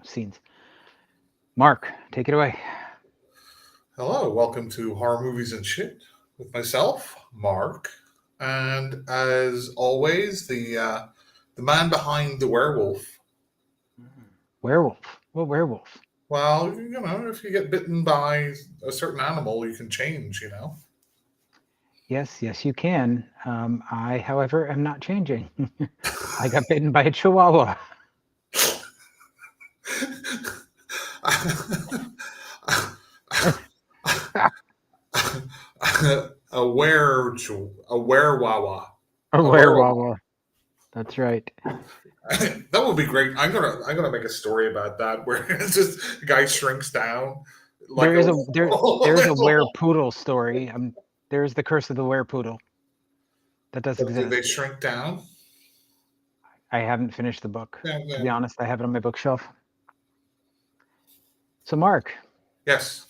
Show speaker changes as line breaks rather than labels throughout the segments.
scenes. Mark, take it away.
Hello, welcome to Horror Movies and Shit with myself, Mark, and as always, the man behind the werewolf.
Werewolf. What werewolf?
Well, if you get bitten by a certain animal, you can change.
Yes, you can. I, however, am not changing. I got bitten by a chihuahua.
a were a werewawa.
A
A werewawa.
werewolf. That's right.
That would be great. I'm gonna make a story about that where it's just a guy shrinks down like
There
a
is there's a
little.
werepoodle story. There's the curse of the werepoodle. That does
But did
exist.
they shrink down?
I haven't finished the book.
Yeah,
To
yeah.
be honest, I have it on my bookshelf. So, Mark,
Yes.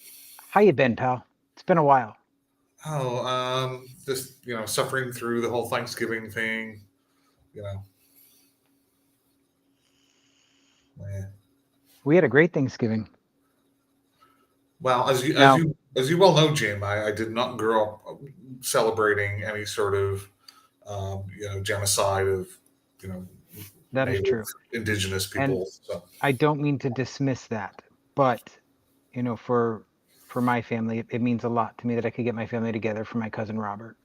how you been, pal? It's been a while.
Oh, just suffering through the whole Thanksgiving thing. You know, eh.
We had a great Thanksgiving.
Well, as you as
Now,
you as you well know, Jim, I did not grow up celebrating any sort of genocide of you know
that is
native
true.
indigenous
And
people. So
I don't mean to dismiss that, but for my family, it means a lot to me that I could get my family together for my cousin Robert.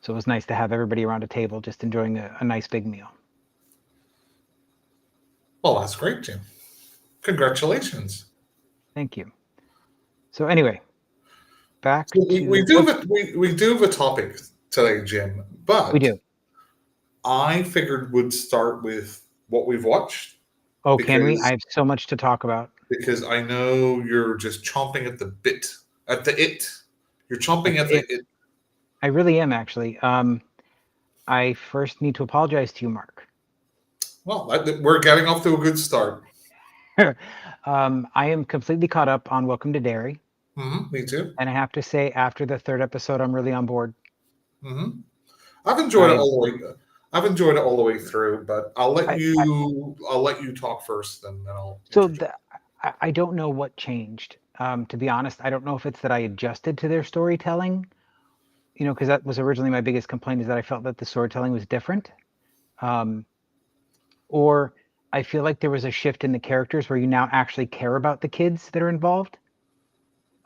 So it was nice to have everybody around a table just enjoying a nice big meal.
well, that's great, Jim. Congratulations.
Thank you. So anyway, back
So we
to
do
what
have we do have a topic today, Jim,
we
but
do.
I figured we'd start with what we've watched
Oh, can we? I
because
have so much to talk about.
I know you're just chomping at the bit, at the it. You're chomping
At
at
the
the
it.
it.
I really am actually. I first need to apologize to you, Mark.
Well, we're getting off to a good start.
I am completely caught up on Welcome to Derry,
Me too.
and I have to say, after the third episode, I'm really on board.
hmm I've enjoyed it
I,
all the way. I've enjoyed it all the way through, but
I
I'll let you talk first, and then I'll
so
interject.
the, I don't know what changed. To be honest, I don't know if it's that I adjusted to their storytelling, because that was originally my biggest complaint is that I felt that the storytelling was different. Um, or I feel like there was a shift in the characters where you now actually care about the kids that are involved,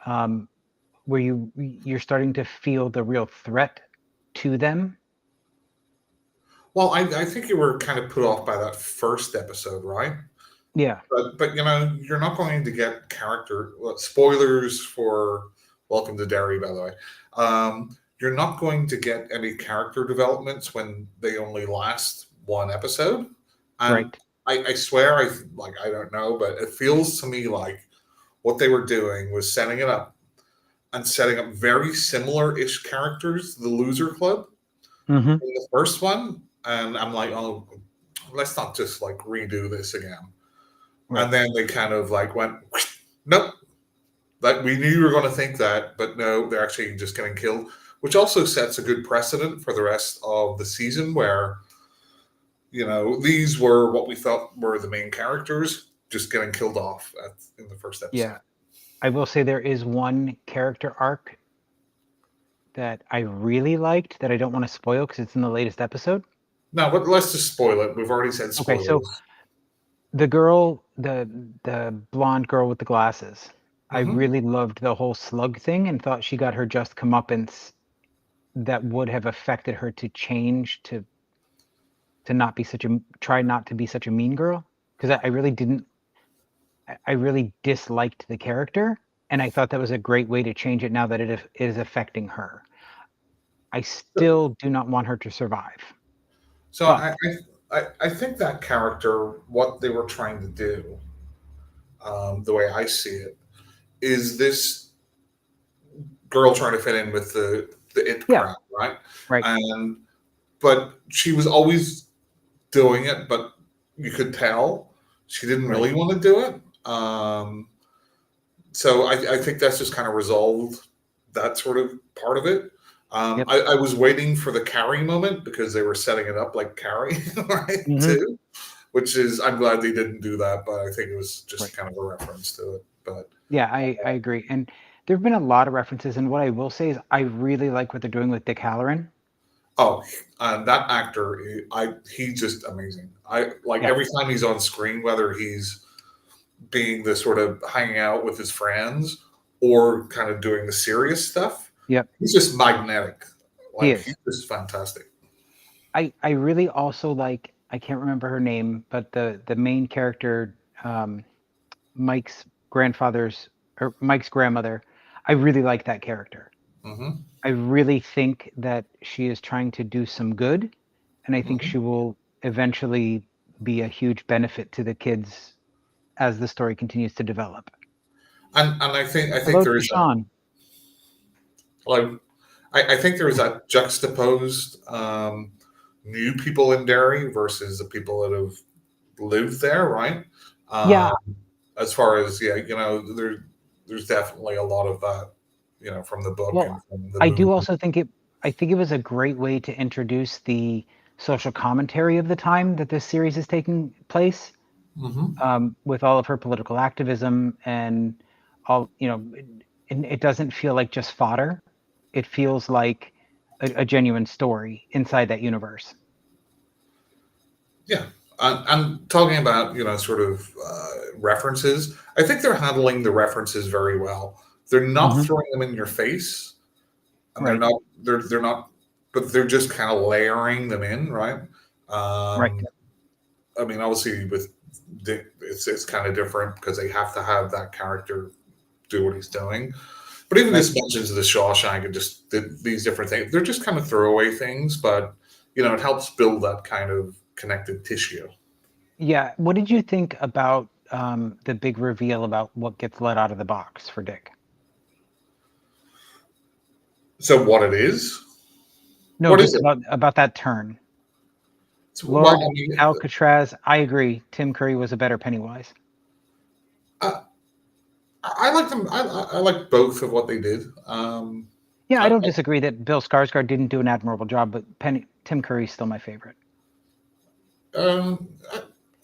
um, where you're starting to feel the real threat to them.
Well, I think you were kind of put off by that first episode, right?
Yeah,
But you're not going to get character spoilers for Welcome to Derry, by the way. You're not going to get any character developments when they only last one episode. And
right.
I swear, I don't know, but it feels to me like what they were doing was setting it up and setting up very similar-ish characters to the Loser Club
Hmm.
in the first one. And I'm like, oh, let's not just like redo this again.
Right.
And then they kind of like went, nope. Like we knew you were going to think that, but no, they're actually just getting killed, which also sets a good precedent for the rest of the season where, these were what we thought were the main characters just getting killed off in the first episode.
Yeah. I will say there is one character arc that I really liked that I don't want to spoil because it's in the latest episode.
No, but let's just spoil it. We've already said
Okay, so
spoilers.
the girl, the blonde girl with the glasses, I
hmm
really loved the whole slug thing and thought she got her just comeuppance that would have affected her to change to not be such a try not to be such a mean girl because I really didn't I really disliked the character and I thought that was a great way to change it now that it is affecting her. I
So,
still do not want her to survive,
so
but
I think that character, what they were trying to do, the way I see it, is this girl trying to fit in with the it
yeah,
crowd, right?
right,
And but she was always doing it, but you could tell she didn't
right,
really want to do it. So I think that's just kind of resolved that sort of part of it.
yep,
I was waiting for the Carrie moment because they were setting it up like Carrie, right?
hmm
Too. which is I'm glad they didn't do that, but I think it was just
Right.
kind of a reference to it. But
Yeah, I agree. And there have been a lot of references. And what I will say is I really like what they're doing with Dick Halloran.
oh, that actor, he's just amazing. I like
Yeah.
every time he's on screen, whether he's being the sort of hanging out with his friends or kind of doing the serious stuff,
Yep.
he's just magnetic.
He
Like he's
is.
just fantastic.
I really also like, I can't remember her name, but the main character, um, Mike's grandfather's or Mike's grandmother. I really like that character.
Hmm.
I really think that she is trying to do some good, and I think
Hmm.
she will eventually be a huge benefit to the kids as the story continues to develop.
And I think
Hello,
there is that
Deshaun.
like I think there is that juxtaposed new people in Derry versus the people that have lived there, right?
Yeah,
Um, as far as there's definitely a lot of that, from the book
well,
and from the
I do
movie.
also think it was a great way to introduce the social commentary of the time that this series is taking place,
Hmm.
with all of her political activism and all, and it doesn't feel like just fodder. It feels like a genuine story inside that universe.
Yeah, and talking about sort of references, I think they're handling the references very well. They're not
Hmm.
throwing them in your face, and they're
Right,
not they're not, but they're just kind of layering them in, right?
right.
Um, I mean, obviously with Dick, it's kind of different because they have to have that character do what he's doing. But even
Right.
just mentions of the Shawshank and just these different things, they're just kind of throwaway things, but it helps build that kind of connected tissue.
Yeah. What did you think about the big reveal about what gets let out of the box for Dick?
So what it is?
No,
What is
just
it?
about that turn.
Well,
Lord
I mean,
Alcatraz. I agree. Tim Curry was a better Pennywise.
I, I like them. I like both of what they did.
Yeah, I
I,
don't disagree that Bill Skarsgård didn't do an admirable job, but Tim Curry's still my favorite.
I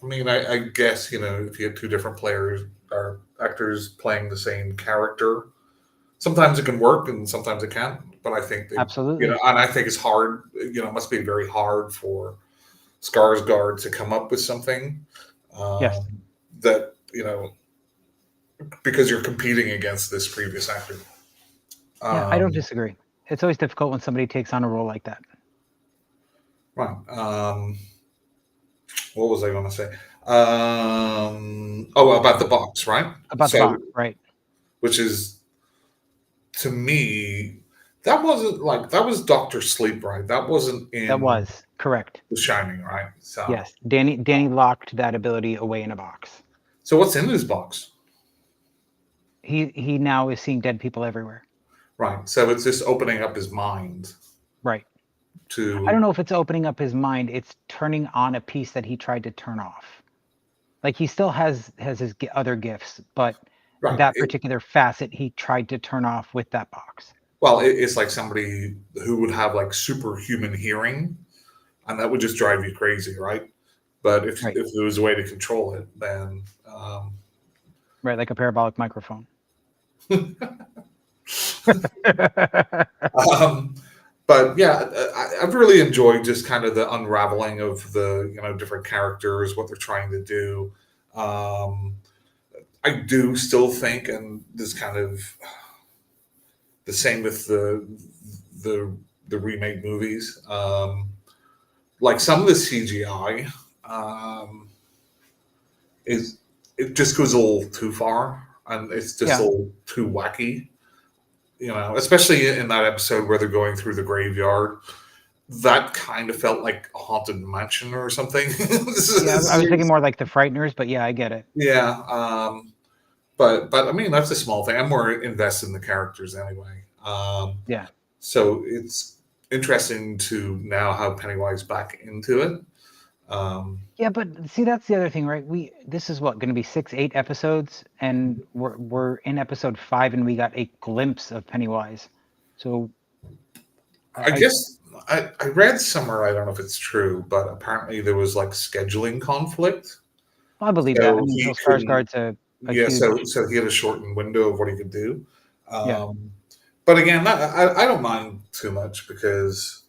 mean, I guess if you had two different players or actors playing the same character, sometimes it can work and sometimes it can't. But I think
Absolutely.
and I think it's hard. It must be very hard for Skarsgård to come up with something
Yes.
that because you're competing against this previous actor.
Yeah, I don't
Um,
disagree. It's always difficult when somebody takes on a role like that.
right. What was I going to say? Oh, about the box, right?
About the
So,
box, right?
which is to me, that was Doctor Sleep, right? That wasn't
That
in
was correct.
The Shining, right?
Yes. Danny locked that ability away in a box.
So what's in his box,
He now is seeing dead people everywhere.
right? So it's just opening up his mind
Right. I don't
to
know if it's opening up his mind. It's turning on a piece that he tried to turn off. Like he still has his other gifts, but
right.
that particular facet he tried to turn off with that box.
Well, it's like somebody who would have like superhuman hearing, and that would just drive you crazy, right? But
Right.
if there was a way to control it, then
Right, like a parabolic microphone.
um, but yeah, I've really enjoyed just kind of the unraveling of the different characters, what they're trying to do. Um, I do still think, and this kind of the same with the the remake movies. Like some of the CGI um, is it just goes a little too far, and it's just a
Yeah.
little too wacky. Especially in that episode where they're going through the graveyard. That kind of felt like a haunted mansion or something.
Yeah, I was thinking more like The Frighteners, but yeah, I get it.
Yeah, but I mean that's a small thing. I'm more invested in the characters anyway.
Yeah.
So it's interesting to now have Pennywise back into it. Um,
Yeah, but see, that's the other thing, right? This is what, going to be 6, 8 episodes, and we're in episode 5, and we got a glimpse of Pennywise. So
I
I
guess I read somewhere, I don't know if it's true, but apparently there was like scheduling conflict.
I believe that. I
So
mean,
he
Bill
couldn't,
Skarsgård's a
yeah,
huge,
so he had a shortened window of what he could do.
yeah,
But again, I don't mind too much because,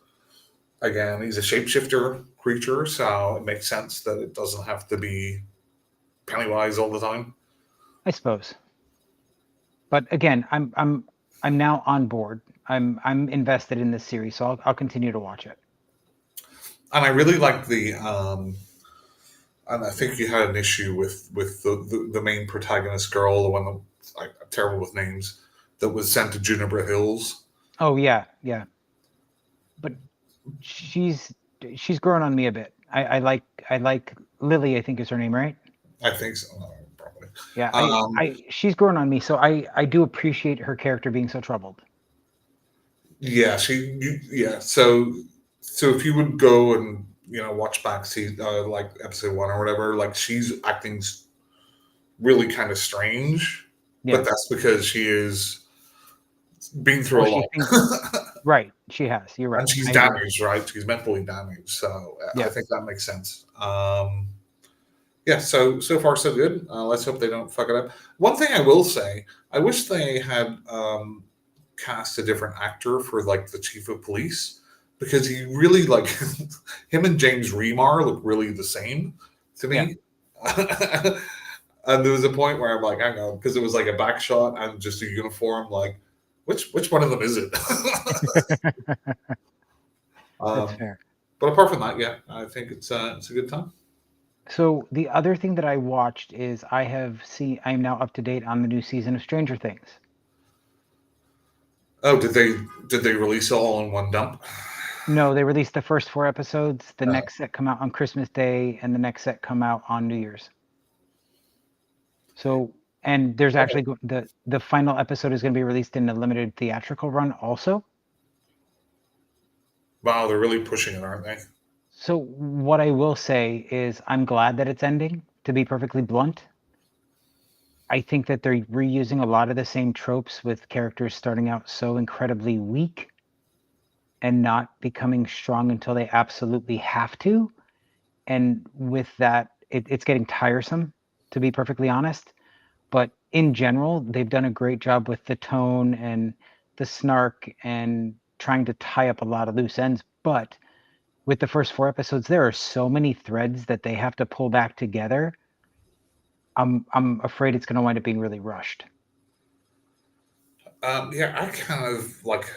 again, he's a shapeshifter creature, so it makes sense that it doesn't have to be Pennywise all the time.
I suppose. But again, I'm now on board. I'm invested in this series, so I'll continue to watch it.
And I really like and I think you had an issue with the main protagonist girl, the one that I'm terrible with names, that was sent to Juniper Hills.
Oh yeah, yeah. But she's grown on me a bit. I like Lily, I think is her name, right?
I think so, probably.
Yeah,
Um,
she's grown on me, so I do appreciate her character being so troubled.
yeah, yeah. So if you would go and watch back, see like episode 1 or whatever, like she's acting really kind of strange, but
Yeah.
that's because she is been
Well,
through a
she
lot.
thinks right. She has. You're right.
And she's
I agree.
damaged, right? She's mentally damaged, so I
Yeah.
think that makes sense. Yeah, so far so good. Let's hope they don't fuck it up. One thing I will say, I wish they had cast a different actor for like the chief of police, because he really like him and James Remar look really the same to me. And there was a point where I'm like, I know, because it was like a back shot and just a uniform, like which one of them is it?
That's fair.
But apart from that, yeah, I think it's a good time.
So the other thing that I watched is I'm now up to date on the new season of Stranger Things.
Oh, did they release it all in one dump?
No, they released the first 4 episodes. The
Oh.
next set come out on Christmas Day, and the next set come out on New Year's. So, and there's actually the final episode is going to be released in a limited theatrical run also.
Wow, they're really pushing it, aren't they?
So what I will say is I'm glad that it's ending, to be perfectly blunt. I think that they're reusing a lot of the same tropes with characters starting out so incredibly weak and not becoming strong until they absolutely have to. And with that, it's getting tiresome, to be perfectly honest. But in general, they've done a great job with the tone and the snark and trying to tie up a lot of loose ends. But with the first 4 episodes, there are so many threads that they have to pull back together. I'm afraid it's going to wind up being really rushed.
Yeah, I kind of like.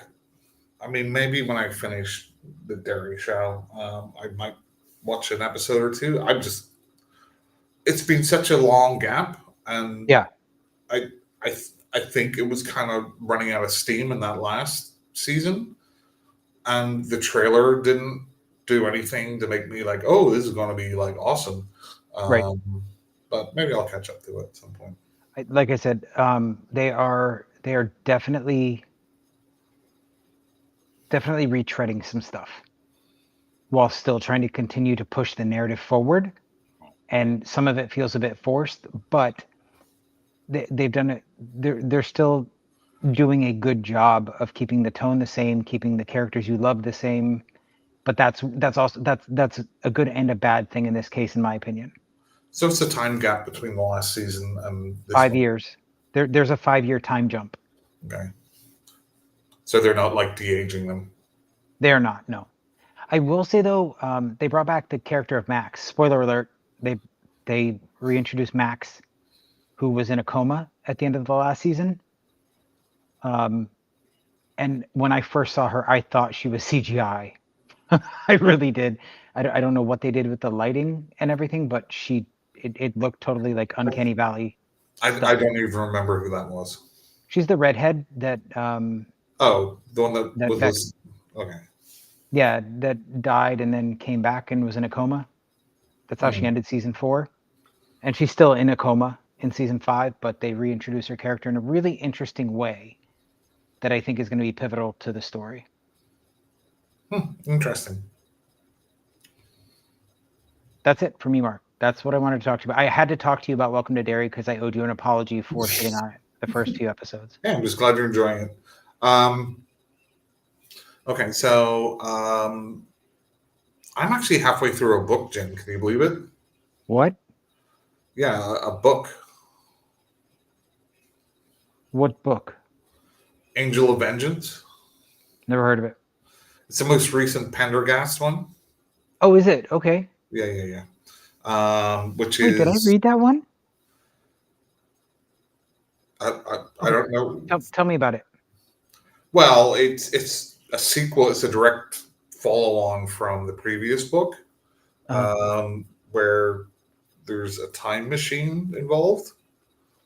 I mean, maybe when I finish the Dairy Show, I might watch an episode or two. It's been such a long gap, and
Yeah.
I I think it was kind of running out of steam in that last season, and the trailer didn't do anything to make me like, oh, this is going to be like awesome.
Right.
But maybe I'll catch up to it at some point.
Like I said, they are definitely retreading some stuff while still trying to continue to push the narrative forward. And some of it feels a bit forced, but they've done it. They're still doing a good job of keeping the tone the same, keeping the characters you love the same. But that's a good and a bad thing in this case, in my opinion.
So it's the time gap between the last season and this
5
one.
years. There's a 5-year time jump.
Okay. So they're not like de-aging them.
They're not. No. I will say though, they brought back the character of Max. Spoiler alert: they reintroduced Max, who was in a coma at the end of the last season. And when I first saw her, I thought she was CGI. I really did. I don't know what they did with the lighting and everything, but it looked totally like Uncanny Valley.
I don't even remember who that was.
She's the redhead that
Oh, the one that was
that-
okay.
yeah, that died and then came back and was in a coma. That's how she ended season 4. And she's still in a coma in season 5, but they reintroduce her character in a really interesting way that I think is going to be pivotal to the story.
Interesting.
That's it for me, Mark. That's what I wanted to talk to you about. I had to talk to you about Welcome to Derry because I owed you an apology for shitting on it the first 2 episodes.
Yeah, I'm just glad you're enjoying it. Okay, so I'm actually halfway through a book, Jen. Can you believe it?
What?
Yeah, a book,
What book?
Angel of Vengeance.
Never heard of it.
It's the most recent Pendergast one.
Oh, is it? Okay.
Yeah, yeah, yeah. Which
Wait, did I
is
read that one?
I
Okay.
don't know.
Tell me about it.
Well, it's a sequel. It's a direct follow on from the previous book,
Uh,
where there's a time machine involved.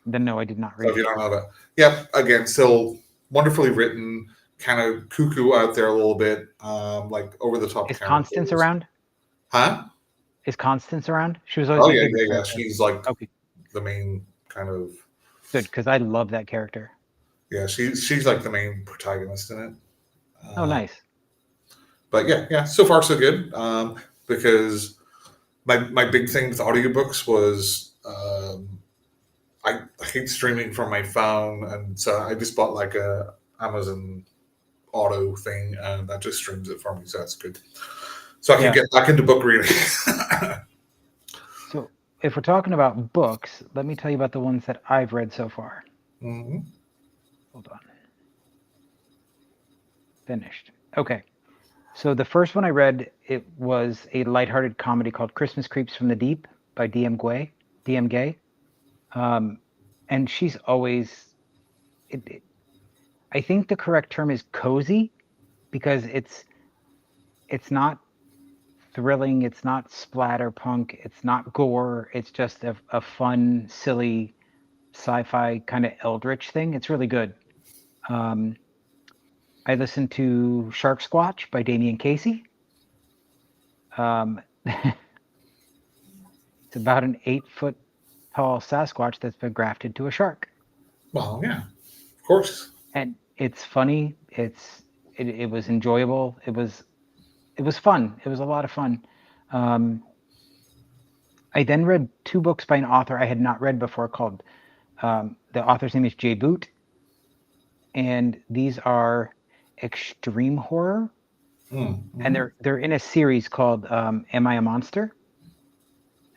then no, I did not
So
read
if you
it.
don't know that, yeah, again, still wonderfully written, kind of cuckoo out there a little bit, like over the top
Is Constance
characters.
around?
Huh?
Is Constance around? She was always
Oh
my
yeah,
favorite
yeah, yeah.
character.
She's like
Okay,
the main kind of
good, because I love that character.
yeah. She's like the main protagonist in it.
Oh,
Uh,
nice.
but yeah, yeah. So far so good. Because my big thing with audiobooks was I hate streaming from my phone, and so I just bought like a Amazon Auto thing, and that just streams it for me. So that's good. So I can
Yeah.
get back into book reading.
So if we're talking about books, let me tell you about the ones that I've read so far.
Hmm.
Hold on. Finished. Okay. So the first one I read, it was a lighthearted comedy called Christmas Creeps from the Deep by DM Gay. Um, and she's always, I think the correct term is cozy because it's not thrilling, it's not splatterpunk, it's not gore, it's just a fun, silly sci-fi kind of eldritch thing. It's really good. Um, I listened to Shark Squatch by Damian Casey. Um, it's about an 8 foot tall Sasquatch that's been grafted to a shark,
Well, yeah, of course.
and it's funny. It was enjoyable. It was fun. It was a lot of fun. Um, I then read two books by an author I had not read before called the author's name is Jay Boot, and these are extreme horror, and
Mm-hmm.
they're in a series called Am I a Monster?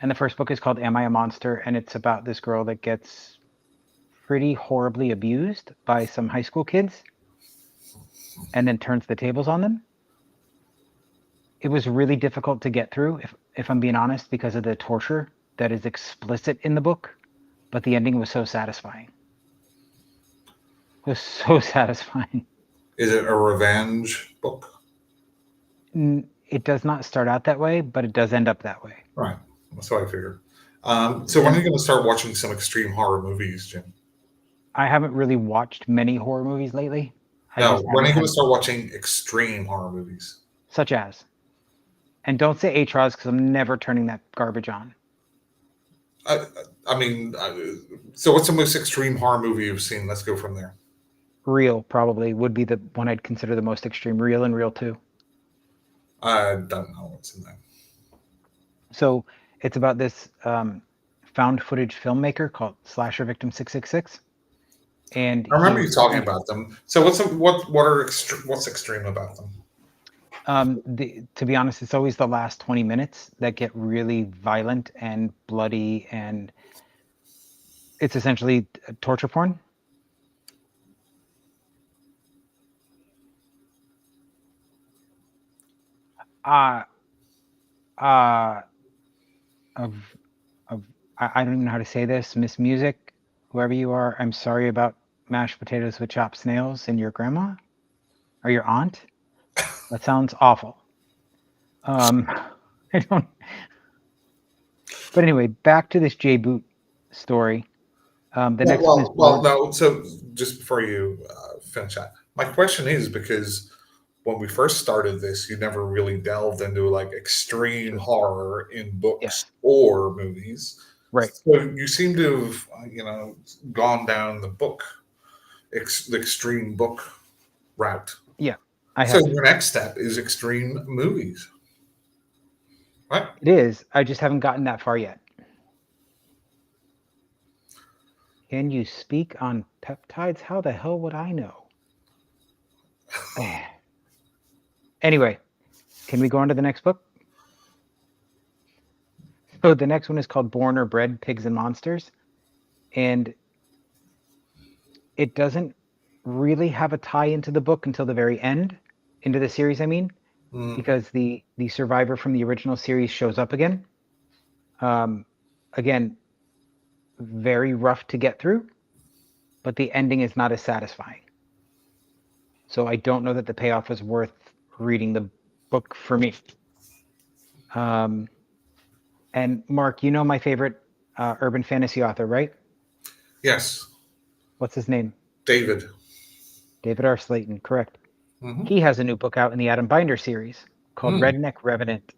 And the first book is called Am I a Monster? And it's about this girl that gets pretty horribly abused by some high school kids and then turns the tables on them. It was really difficult to get through, if I'm being honest, because of the torture that is explicit in the book, but the ending was so satisfying. It was so satisfying.
Is it a revenge book?
It does not start out that way, but it does end up that way.
Right. That's what I figured. So when are
And
you going to start watching some extreme horror movies, Jim?
I haven't really watched many horror movies lately. I
No,
just
when are
haven't
you going to
had,
start watching extreme horror movies?
such as, and don't say HRs because I'm never turning that garbage on.
I, I mean, so what's the most extreme horror movie you've seen? Let's go from there.
Real probably would be the one I'd consider the most extreme. Real and Real 2.
I don't know what's in there.
So it's about this found footage filmmaker called Slasher Victim 666, and
I remember
he's
you talking about them. So what's extreme about them?
to be honest, it's always the last 20 minutes that get really violent and bloody, and it's essentially torture porn. Uh, uh, of of I don't even know how to say this, Miss Music, whoever you are. I'm sorry about mashed potatoes with chopped snails and your grandma or your aunt. That sounds awful. Um, I don't. But anyway, back to this J Boot story. The
Well,
next one is
no. So just before you finish that, my question is because when we first started this, you never really delved into like extreme
True.
horror in books
Yes,
or movies.
right.
So you seem to have, gone down the the extreme book route.
Yeah, I
So
have.
your next step is extreme movies, right?
It is. I just haven't gotten that far yet. Can you speak on peptides? How the hell would I know? Anyway, can we go on to the next book? So the next one is called Born or Bred, Pigs and Monsters. And it doesn't really have a tie into the book until the very end, into the series, I mean, because the survivor from the original series shows up again. Again, very rough to get through, but the ending is not as satisfying. So I don't know that the payoff was worth reading the book for me. And Mark, you know my favorite urban fantasy author, right?
Yes.
What's his name?
David.
David R. Slayton, correct.
Mm-hmm.
He has a new book out in the Adam Binder series called Redneck Revenant.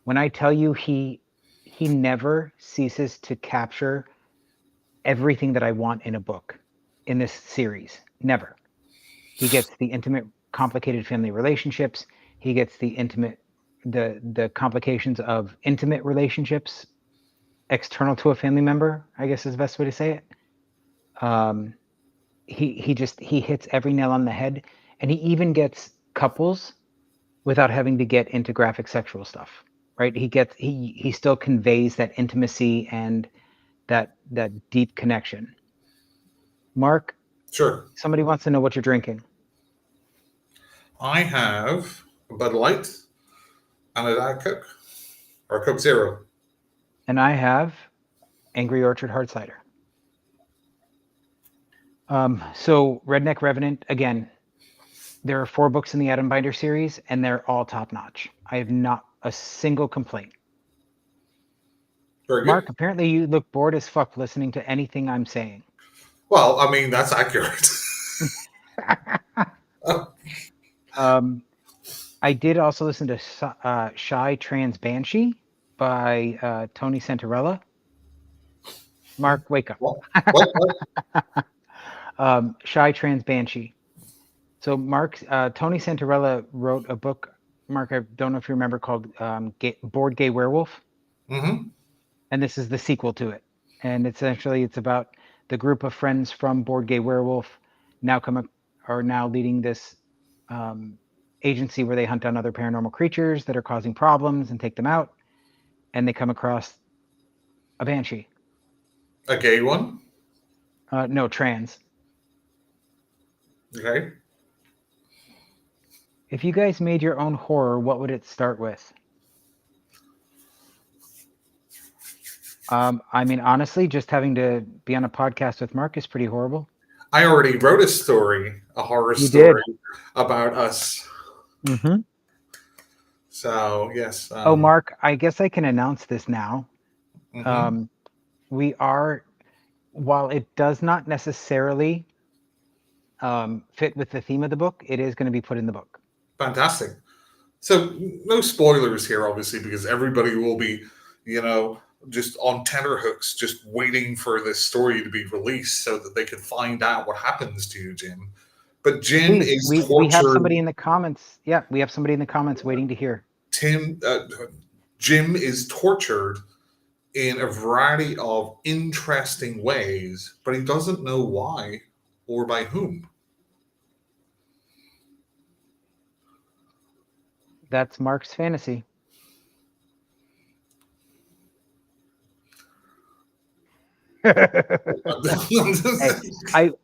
When I tell you he never ceases to capture everything that I want in a book in this series. Never. He gets the intimate, complicated family relationships. He gets the intimate, the complications of intimate relationships external to a family member, I guess is the best way to say it. He hits every nail on the head, and he even gets couples without having to get into graphic sexual stuff, right? He still conveys that intimacy and that deep connection. Mark,
Sure.
somebody wants to know what you're drinking.
I have a Bud Light and a Diet Coke, or Coke Zero.
And I have Angry Orchard Hard Cider. So Redneck Revenant, again, there are 4 books in the Adam Binder series, and they're all top notch. I have not a single complaint.
Very good.
Mark, apparently you look bored as fuck listening to anything I'm saying.
Well, I mean, that's accurate.
I did also listen to Shy Trans Banshee by Tony Santarella. Mark, wake up.
What?
Shy Trans Banshee. So Tony Santarella wrote a book, Mark, I don't know if you remember, called Board Gay Werewolf.
Mm-hmm.
And this is the sequel to it. And essentially it's about the group of friends from Board Gay Werewolf are now leading this agency where they hunt down other paranormal creatures that are causing problems and take them out. And they come across a banshee.
A gay one?
No, trans.
Okay.
If you guys made your own horror, what would it start with? I mean, honestly, just having to be on a podcast with Mark is pretty horrible.
I already wrote a horror
You
story
did.
about us.
Mm-hmm.
So, yes.
Oh, Mark, I guess I can announce this now.
Mm-hmm.
We are, while it does not necessarily fit with the theme of the book, it is going to be put in the book.
Fantastic. So, no spoilers here, obviously, because everybody will be, just on tenterhooks, just waiting for this story to be released so that they can find out what happens to you, Jim. But Jim
Please,
is tortured.
We have somebody in the comments. Yeah, we have somebody in the comments waiting to hear.
Jim is tortured in a variety of interesting ways, but he doesn't know why or by whom.
That's Mark's fantasy. Hey,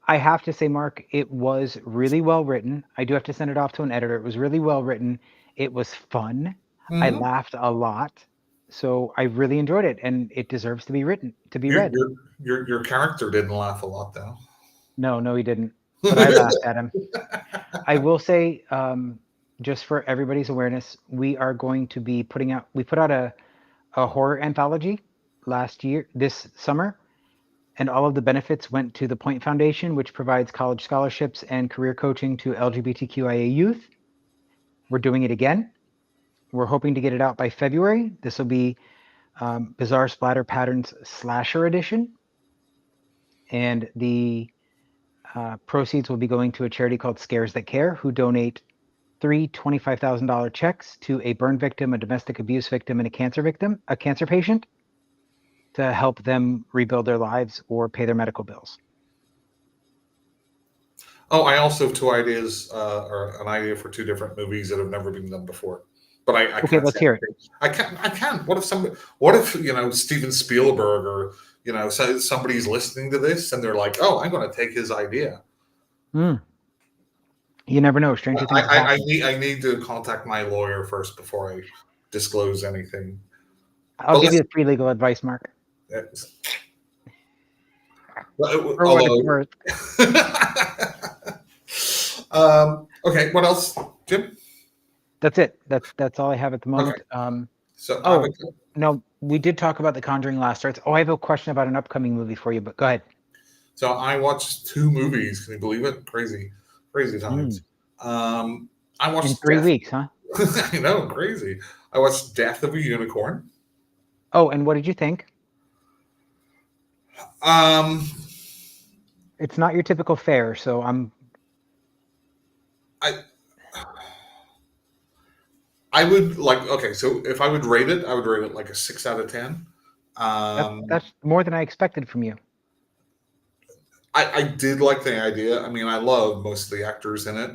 I have to say, Mark, it was really well written. I do have to send it off to an editor. It was really well written. It was fun.
Mm-hmm.
I laughed a lot. So I really enjoyed it, and it deserves to be read.
Your character didn't laugh a lot, though.
No, he didn't. But I laughed at him. I will say, just for everybody's awareness, we are going to be we put out a horror anthology this summer, and all of the benefits went to the Point Foundation, which provides college scholarships and career coaching to LGBTQIA youth. We're doing it again. We're hoping to get it out by February. This will be Bizarre Splatter Patterns Slasher Edition. And the proceeds will be going to a charity called Scares That Care, who donate 3 $25,000 checks to a burn victim, a domestic abuse victim, and a cancer patient, to help them rebuild their lives or pay their medical bills.
Oh, I also have two ideas, or an idea for two different movies that have never been done before. But I
Okay,
can't
let's
say
hear it.
anything. I can't. What if somebody? What if Steven Spielberg or somebody's listening to this and they're like, "Oh, I'm going to take his idea."
Mm, you never know. Stranger things have happened.
I need to contact my lawyer first before I disclose anything.
I'll
But
give
let's.
you free legal advice, Mark, for what it's
Although,
worth.
okay, what else, Jim?
That's it. That's all I have at the
Okay,
moment.
so I have a
Oh, no, we did talk about The Conjuring Last Rites. Oh, I have a question about an upcoming movie for you, but go ahead.
So I watched two movies. Can you believe it? Crazy, crazy
Mm,
times. I
in
watched
3 weeks, huh?
I know, crazy. I watched Death of a Unicorn.
Oh, and what did you think?
Um,
It's not your typical fare, so
I I would like okay. So if I would rate it, I would rate it like a 6 out of 10. Um,
that's more than I expected from you.
I did like the idea. I mean, I love most of the actors in it.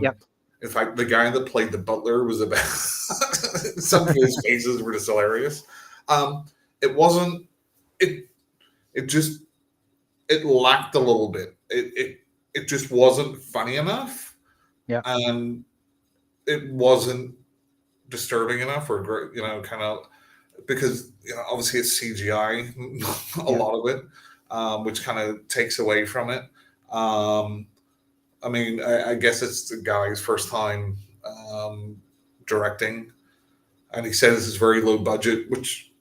Yep.
In fact, the guy that played the butler was the best. Some of his faces were just hilarious. Um, it wasn't. It it just it lacked a little bit. It just wasn't funny enough,
Yeah.
and it wasn't disturbing enough, or kind of because obviously it's CGI, a
Yeah.
lot of it, which kind of takes away from it. Um, I mean, I guess it's the guy's first time directing, and he says it's very low budget, which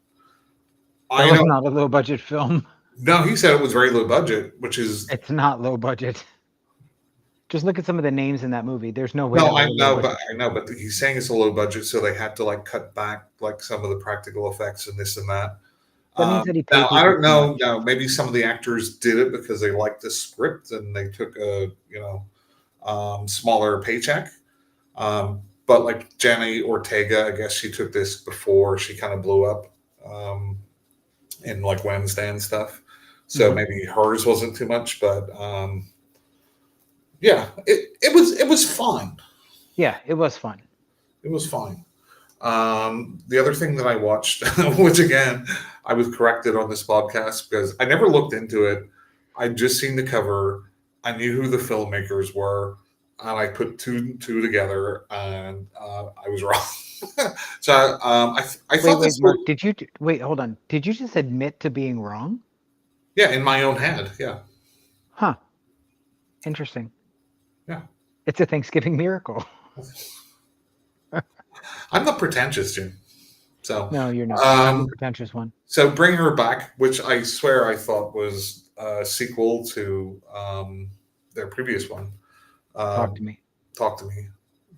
That
I
was
know.
not a low budget film.
No, he said it was very low budget, which is
It's not low budget. Just look at some of the names in that movie. There's no way
no,
that was a low budget
I
film.
know, but he's saying it's a low budget, so they had to like cut back like some of the practical effects and this and that.
That means that he
Now
paid
I
people
don't
too
know.
much.
Now maybe some of the actors did it because they liked the script and they took a smaller paycheck. But like Jenny Ortega, I guess she took this before she kind of blew up um, in like Wednesday and stuff. So
Mhm.
maybe hers wasn't too much, but yeah, it was fine.
Yeah, it was fun.
It was fine. The other thing that I watched, which again, I was corrected on this podcast because I never looked into it. I'd just seen the cover. I knew who the filmmakers were, and I put two and two together, and I was wrong. So I
Wait,
thought
wait,
this
Mark,
was,
wait, hold on. Did you just admit to being wrong?
yeah, in my own head, yeah,
Huh. Interesting.
yeah.
It's a Thanksgiving miracle.
I'm not pretentious, Jim. So,
No, you're not. I'm the
um,
pretentious one.
so Bring Her Back, which I swear I thought was a sequel to their previous one.
Talk
Um,
to me.
Talk to me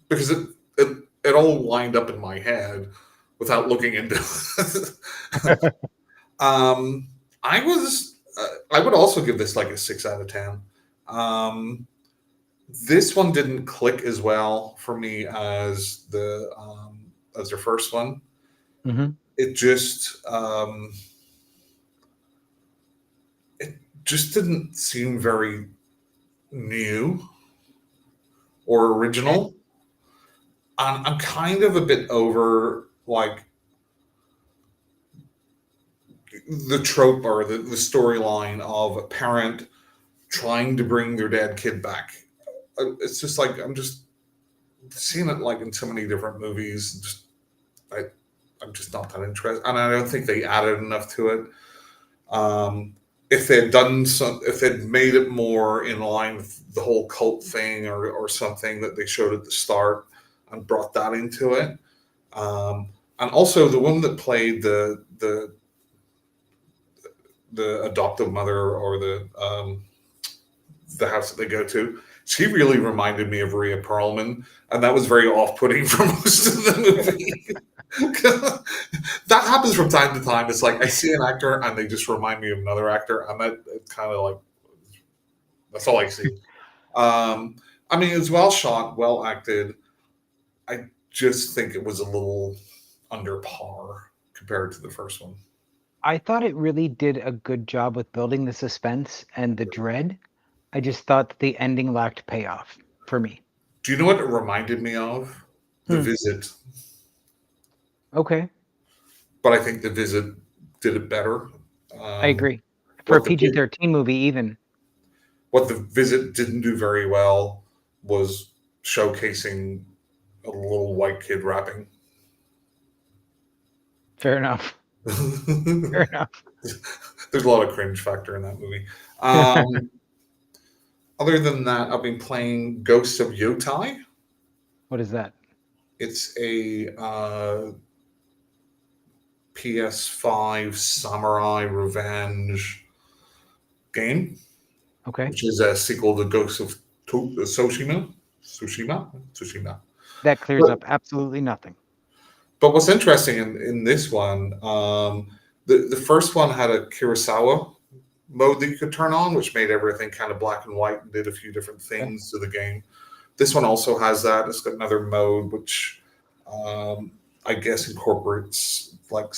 because it all lined up in my head without looking into it. um, I would also give this like a 6 out of 10. Um, this one didn't click as well for me as their first one.
Hmm.
It just didn't seem very new or
Okay.
original. I'm kind of a bit over like the trope or the storyline of a parent trying to bring their dead kid back. It's just like I'm just seeing it like in so many different movies. I, I'm just not that interested, and I don't think they added enough to it. If they had done some, if they'd made it more in line with the whole cult thing or something that they showed at the start and brought that into it, and also the woman that played the adoptive mother or the house that they go to, she really reminded me of Rhea Perlman, and that was very off-putting for most of the movie. That happens from time to time. It's like I see an actor and they just remind me of another actor, and that it's kind of like that's all I see. Um, I mean, it's well shot, well acted. I just think it was a little under par compared to the first one.
I thought it really did a good job with building the suspense and the dread. I just thought that the ending lacked payoff for me.
Do you know what it reminded me of? The
Hmm.
Visit.
Okay,
But I think The Visit did it better.
I
Um,
agree. For a
what the
PG-13 movie, even.
what the Visit didn't do very well was showcasing a little white kid rapping.
Fair enough. Fair enough.
There's a lot of cringe factor in that movie. Um, other than that, I've been playing Ghosts of Yotai.
What is that?
It's a PS5 samurai revenge game,
Okay,
which is a sequel to Ghosts of Tsushima. Tsushima.
that clears
But
up absolutely nothing.
what's interesting in this one, the first one had a Kurosawa mode that you could turn on, which made everything kind of black and white and did a few different
Okay,
things to the game. This one also has that. It's got another mode which I guess incorporates like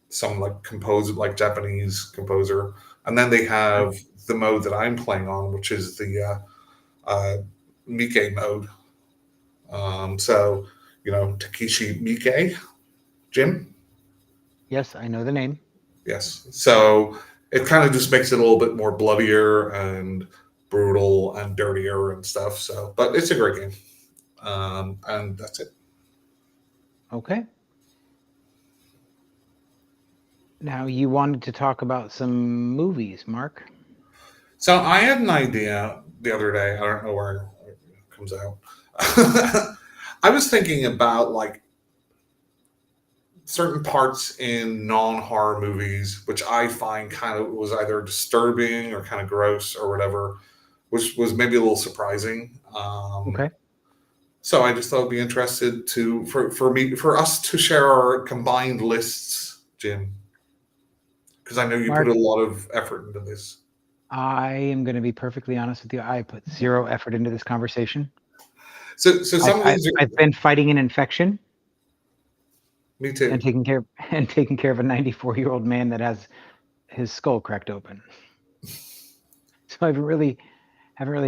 some like composer, like Japanese composer, and then they
okay.
have the mode that I'm playing on, which is the uh, Miike mode. So you know Takeshi Miike, Jim.
Yes, I know the name.
Yes. So it kind of just makes it a little bit more bloodier and brutal and dirtier and stuff. So, but it's a great game. And that's it.
Okay. Now you wanted to talk about some movies, Mark.
So I had an idea the other day. I don't know where it comes out. I was thinking about like certain parts in non-horror movies, which I find kind of was either disturbing or kind of gross or whatever, which was maybe a little surprising.
Okay.
So I just thought it'd be interested to for us to share our combined lists, Jim, because I know you put
Mark,
a lot of effort into this.
I am going to be perfectly honest with you. I put zero effort into this conversation.
So
I've,
some of
I,
these are
I've been fighting an infection
me
and
too.
taking care of a 94-year-old man that has his skull cracked open. So I haven't really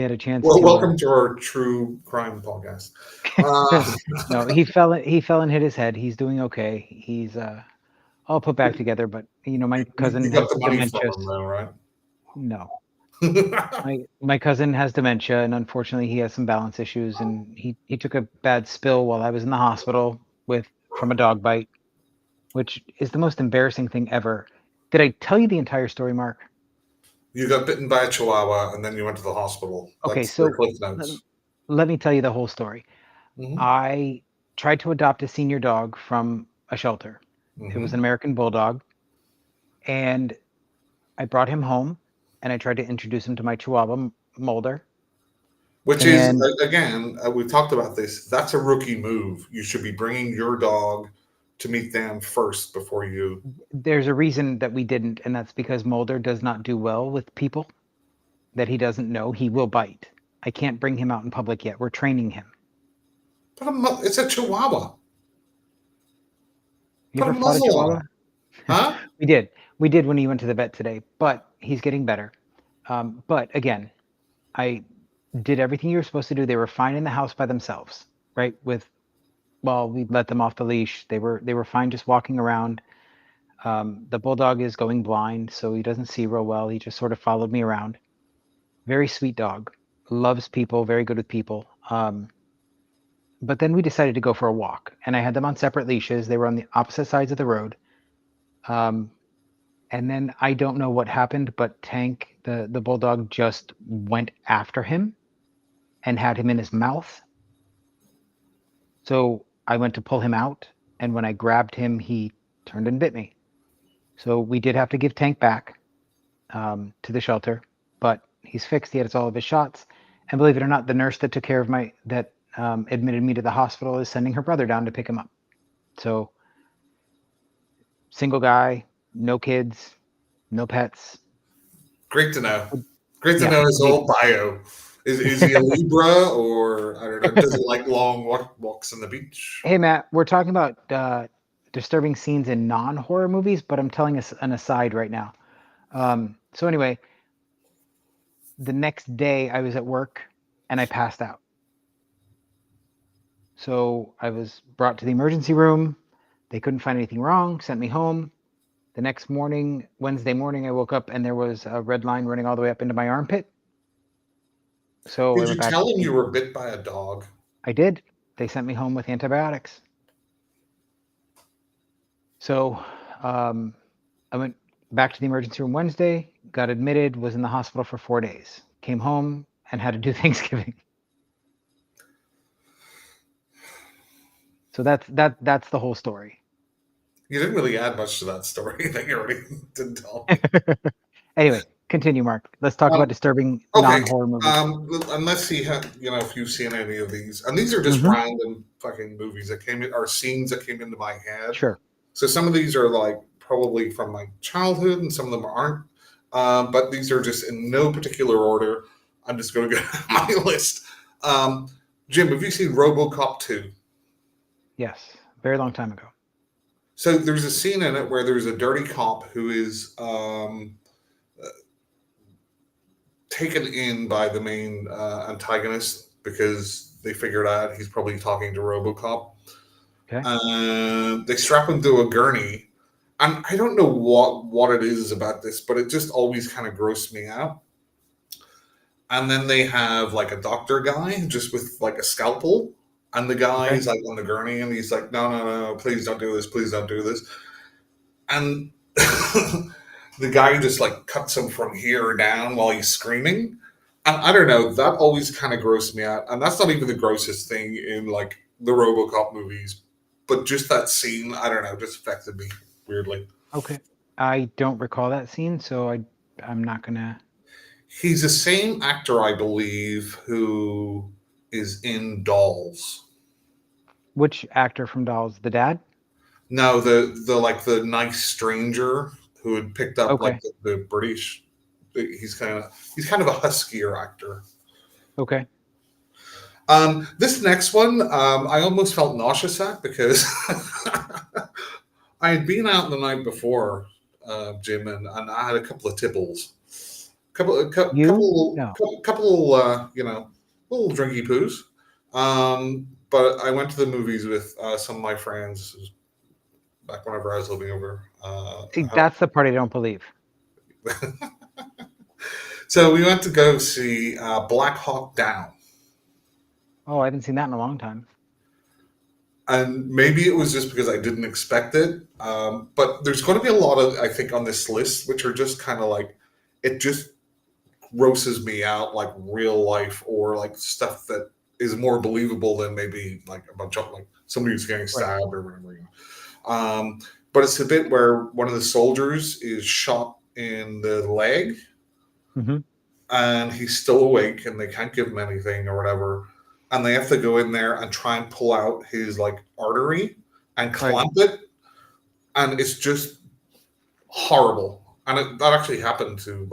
had a chance
Well,
to.
welcome to our true crime podcast. Uh,
No, he fell and hit his head. He's doing okay. He's all put back together. But my cousin
you got
has
the money from
dementia.
him, though, right?
No, my cousin has dementia, and unfortunately, he has some balance issues. And he took a bad spill while I was in the hospital with from a dog bite, which is the most embarrassing thing ever. Did I tell you the entire story, Mark?
You got bitten by a chihuahua, and then you went to the hospital.
Okay,
That's the
so
cliff
let,
notes.
let me tell you the whole story.
Hmm.
I tried to adopt a senior dog from a shelter. It was an
Hmm.
American bulldog, and I brought him home, and I tried to introduce him to my Chihuahua Mulder.
Which is
And
again, we've talked about this. That's a rookie move. You should be bringing your dog to meet them first before you.
there's a reason that we didn't, and that's because Mulder does not do well with people that he doesn't know. He will bite. I can't bring him out in public yet. We're training him.
It's a chihuahua.
You
Put a
ever fought a
muzzle on
Chihuahua?
it, huh?
We did. We did when he went to the vet today, but he's getting better. But again, I did everything you were supposed to do. They were fine in the house by themselves, right? Well, we let them off the leash. They were fine just walking around. The bulldog is going blind, so he doesn't see real well. He just sort of followed me around. Very sweet dog, loves people, very good with people. But then we decided to go for a walk, and I had them on separate leashes. They were on the opposite sides of the road. Um, and then I don't know what happened, but Tank, the bulldog, just went after him and had him in his mouth. So I went to pull him out, and when I grabbed him, he turned and bit me. So we did have to give Tank back to the shelter, but he's fixed. He had all of his shots, and believe it or not, the nurse that took care of that admitted me to the hospital is sending her brother down to pick him up. So single guy, no kids, no pets.
Great to know. Great to
Yeah,
know his whole bio. Is he a Libra or I don't know? Does he like long walks on the beach?
hey Matt, we're talking about disturbing scenes in non-horror movies, but I'm telling us an aside right now. So anyway, the next day I was at work and I passed out. So I was brought to the emergency room. They couldn't find anything wrong, sent me home. The next morning, Wednesday morning, I woke up and there was a red line running all the way up into my armpit. So I
Did
went
you
back.
tell them you were bit by a dog?
I did. They sent me home with antibiotics. So I went back to the emergency room Wednesday, got admitted, was in the hospital for 4 days, came home and had to do Thanksgiving. So that's the whole story.
You didn't really add much to that story that you already didn't tell me.
Anyway, continue, Mark. Let's talk about disturbing
Okay.
non-horror movies.
Unless if you've seen any of these, and these are just
Mhm.
random fucking movies that came in, or scenes that came into my head.
Sure.
So some of these are like probably from my childhood, and some of them aren't. But these are just in no particular order. I'm just going to go down my list. Jim, have you seen RoboCop 2?
Yes. Very long time ago.
So there's a scene in it where there's a dirty cop who is taken in by the main antagonist because they figured out he's probably talking to RoboCop.
Okay.
They strap him to a gurney, and I don't know what it is about this, but it just always kind of grossed me out. And then they have like a doctor guy just with like a scalpel, and the guy is like on the gurney, and he's like, no, please don't do this, please don't do this. And the guy just like cuts him from here down while he's screaming. And I don't know, that always kind of grossed me out. And that's not even the grossest thing in like the RoboCop movies, but just that scene, I don't know, just affected me weirdly.
Okay. I don't recall that scene, so I'm not gonna.
He's the same actor, I believe, who is in Dolls.
Which actor from Dolls? The dad?
No, the nice stranger who had picked up
Okay.
like the British. He's kind of a huskier actor.
Okay.
This next one, I almost felt nauseous at because I had been out the night before, Jim, and I had a couple of tipbles, couple,
No.
little drinky poos. But I went to the movies with some of my friends. This was back whenever I was living over.
See, that's the part I don't believe.
So we went to go see Black Hawk Down.
Oh, I haven't seen that in a long time.
And maybe it was just because I didn't expect it. But there's going to be a lot of, I think, on this list, which are just kind of like, it just grosses me out, like real life or like stuff that is more believable than maybe like a bunch of like somebody who's getting stabbed or whatever. But it's a bit where one of the soldiers is shot in the leg, and he's still awake, and they can't give him anything or whatever, and they have to go in there and try and pull out his like artery and clamp it, and it's just horrible. And that actually happened to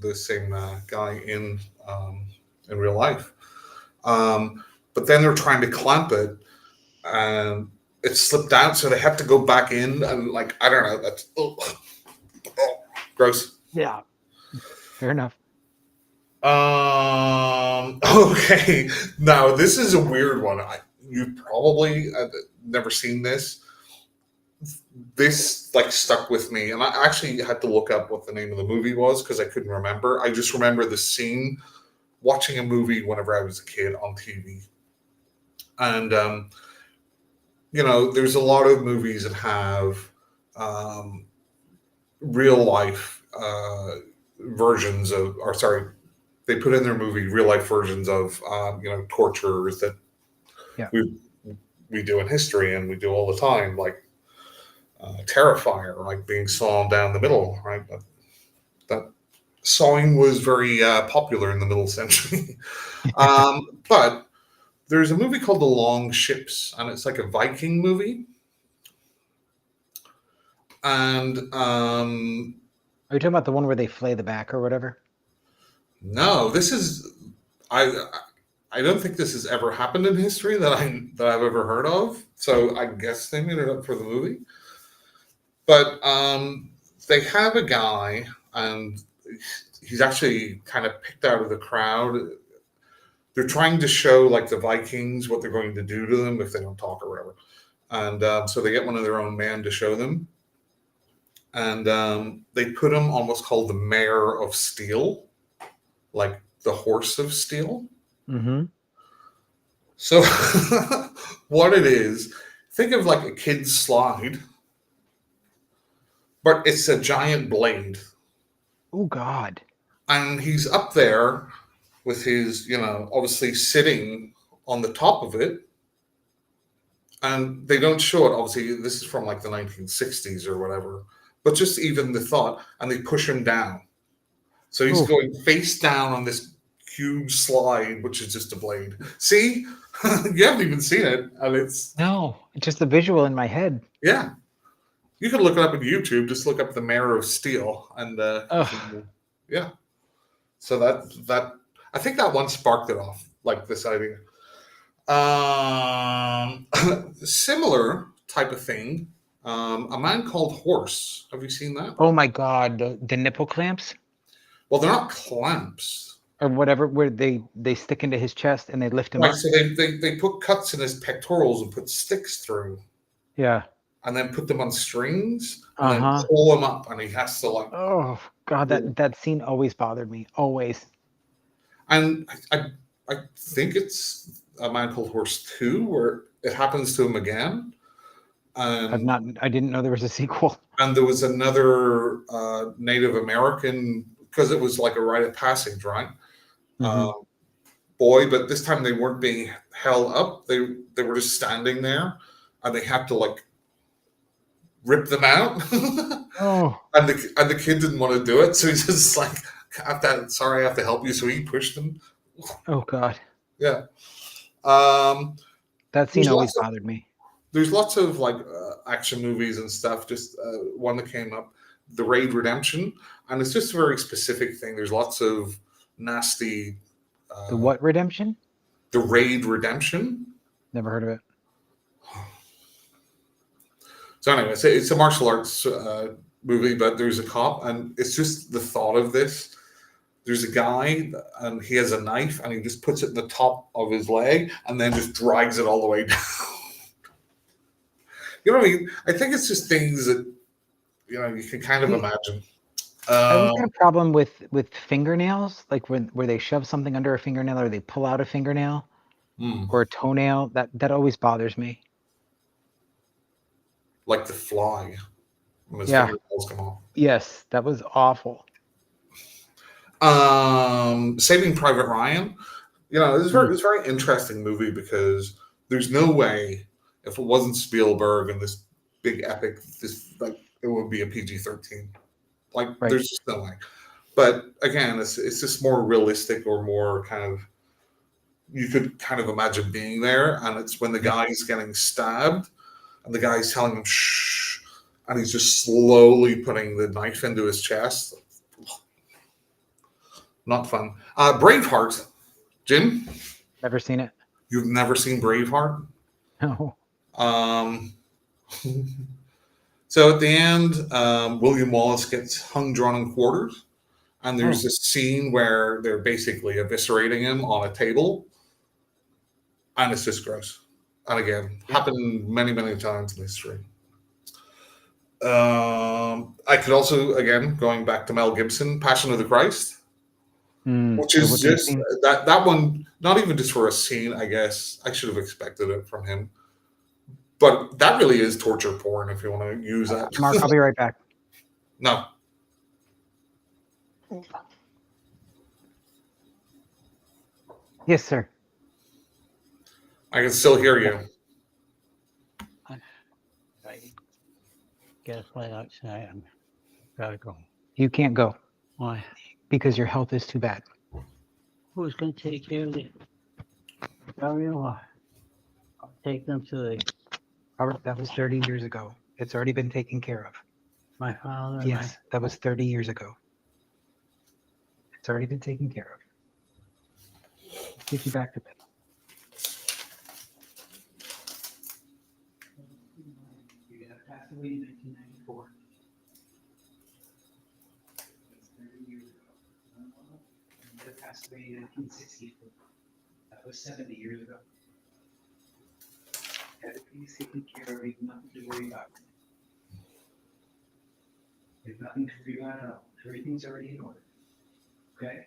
the same guy in real life. But then they're trying to clamp it, and it slipped out, so they have to go back in, and like I don't know, that's gross.
Yeah, fair enough.
Okay, now this is a weird one. You've probably never seen this. This like stuck with me, and I actually had to look up what the name of the movie was because I couldn't remember. I just remember the scene watching a movie whenever I was a kid on TV. And there's a lot of movies that have real life versions of, or sorry, they put in their movie real life versions of tortures that we do in history and we do all the time, like Terrifier, like being sawn down the middle, right? That sawing was very popular in the middle century. But there's a movie called The Long Ships, and it's like a Viking movie. And
are you talking about the one where they flay the back or whatever?
No, this is I don't think this has ever happened in history that I've ever heard of. So I guess they made it up for the movie. But they have a guy, and he's actually kind of picked out of the crowd. They're trying to show like the Vikings what they're going to do to them if they don't talk or whatever, and so they get one of their own men to show them, and they put him on what's called the Mare of Steel, like the horse of steel.
Mm-hmm.
So what it is, think of like a kid's slide, but it's a giant blade.
Oh God.
And he's up there with his, obviously sitting on the top of it. And they don't show it. Obviously, this is from like the 1960s or whatever. But just even the thought, and they push him down. So he's
Oh.
going face down on this huge slide, which is just a blade. See? You haven't even seen it. And it's,
No, just the visual in my head.
yeah. You can look it up on YouTube. Just look up the Mare of Steel. And yeah. So that I think that one sparked it off, like this idea. Similar type of thing. A Man Called Horse. Have you seen that?
Oh my God, the nipple clamps
Well, they're not clamps.
or whatever, where they stick into his chest and they lift him
Right,
up.
so they put cuts in his pectorals and put sticks through,
Yeah.
and then put them on strings and
Uh-huh.
then pull him up, and he has to like.
Oh God, that scene always bothered me. Always.
And I think it's A Man Called Horse 2 where it happens to him again.
I didn't know there was a sequel.
And there was another Native American, because it was like a rite of passage, right?
Mhm.
Boy, but this time they weren't being held up. They were just standing there, and they had to like rip them out.
Oh.
and the kid didn't want to do it, so he's just like, I have to help you. So he pushed him.
Oh God.
Yeah.
That scene
There's
always
lots of-
bothered me.
There's lots of like action movies and stuff. Just one that came up, The Raid Redemption, and it's just a very specific thing. There's lots of nasty.
The what redemption?
The Raid Redemption.
Never heard of it.
So anyway, it's a martial arts movie, but there's a cop, and it's just the thought of this. There's a guy, and he has a knife, and he just puts it in the top of his leg, and then just drags it all the way down. You know what I mean? I think it's just things that you can kind of imagine.
I always had a problem with fingernails, like where they shove something under a fingernail or they pull out a fingernail or a toenail. That always bothers me.
Like The Fly, when his
Yeah.
fingernails come off.
Yes, that was awful.
Saving Private Ryan. It's a very interesting movie because there's no way if it wasn't Spielberg and this big epic, it would be a PG-13. Like
Right.
there's just no way. But again, it's just more realistic or more kind of you could kind of imagine being there, and it's when the guy's getting stabbed and the guy's telling him shh, and he's just slowly putting the knife into his chest. Not fun. Braveheart, Jim.
Never seen it.
You've never seen Braveheart?
No.
So at the end, William Wallace gets hung, drawn, and quarters, and there's this scene where they're basically eviscerating him on a table, and it's just gross. And again, happened many, many times in history. I could also, again, going back to Mel Gibson, Passion of the Christ. Which is just that one, not even just for a scene, I guess. I should have expected it from him. But that really is torture porn if you want to use that.
Mark, I'll be right back.
No.
Yes, sir.
I can still hear you.
Get a flight outside. I'm gotta go.
You can't go
Why?
because your health is too bad.
Who's gonna take care of it? I'll take them to
Robert, that was 30 years ago. It's already been taken care of.
my father. and
Yes, that was 30 years ago. It's already been taken care of. Get you back to bed. You passed away in 1994. That's 30 years ago. away in 1960. That was 70 years ago. Everything's taken care of. You have nothing to worry about. You have nothing to worry about at all. Everything's already in order. Okay?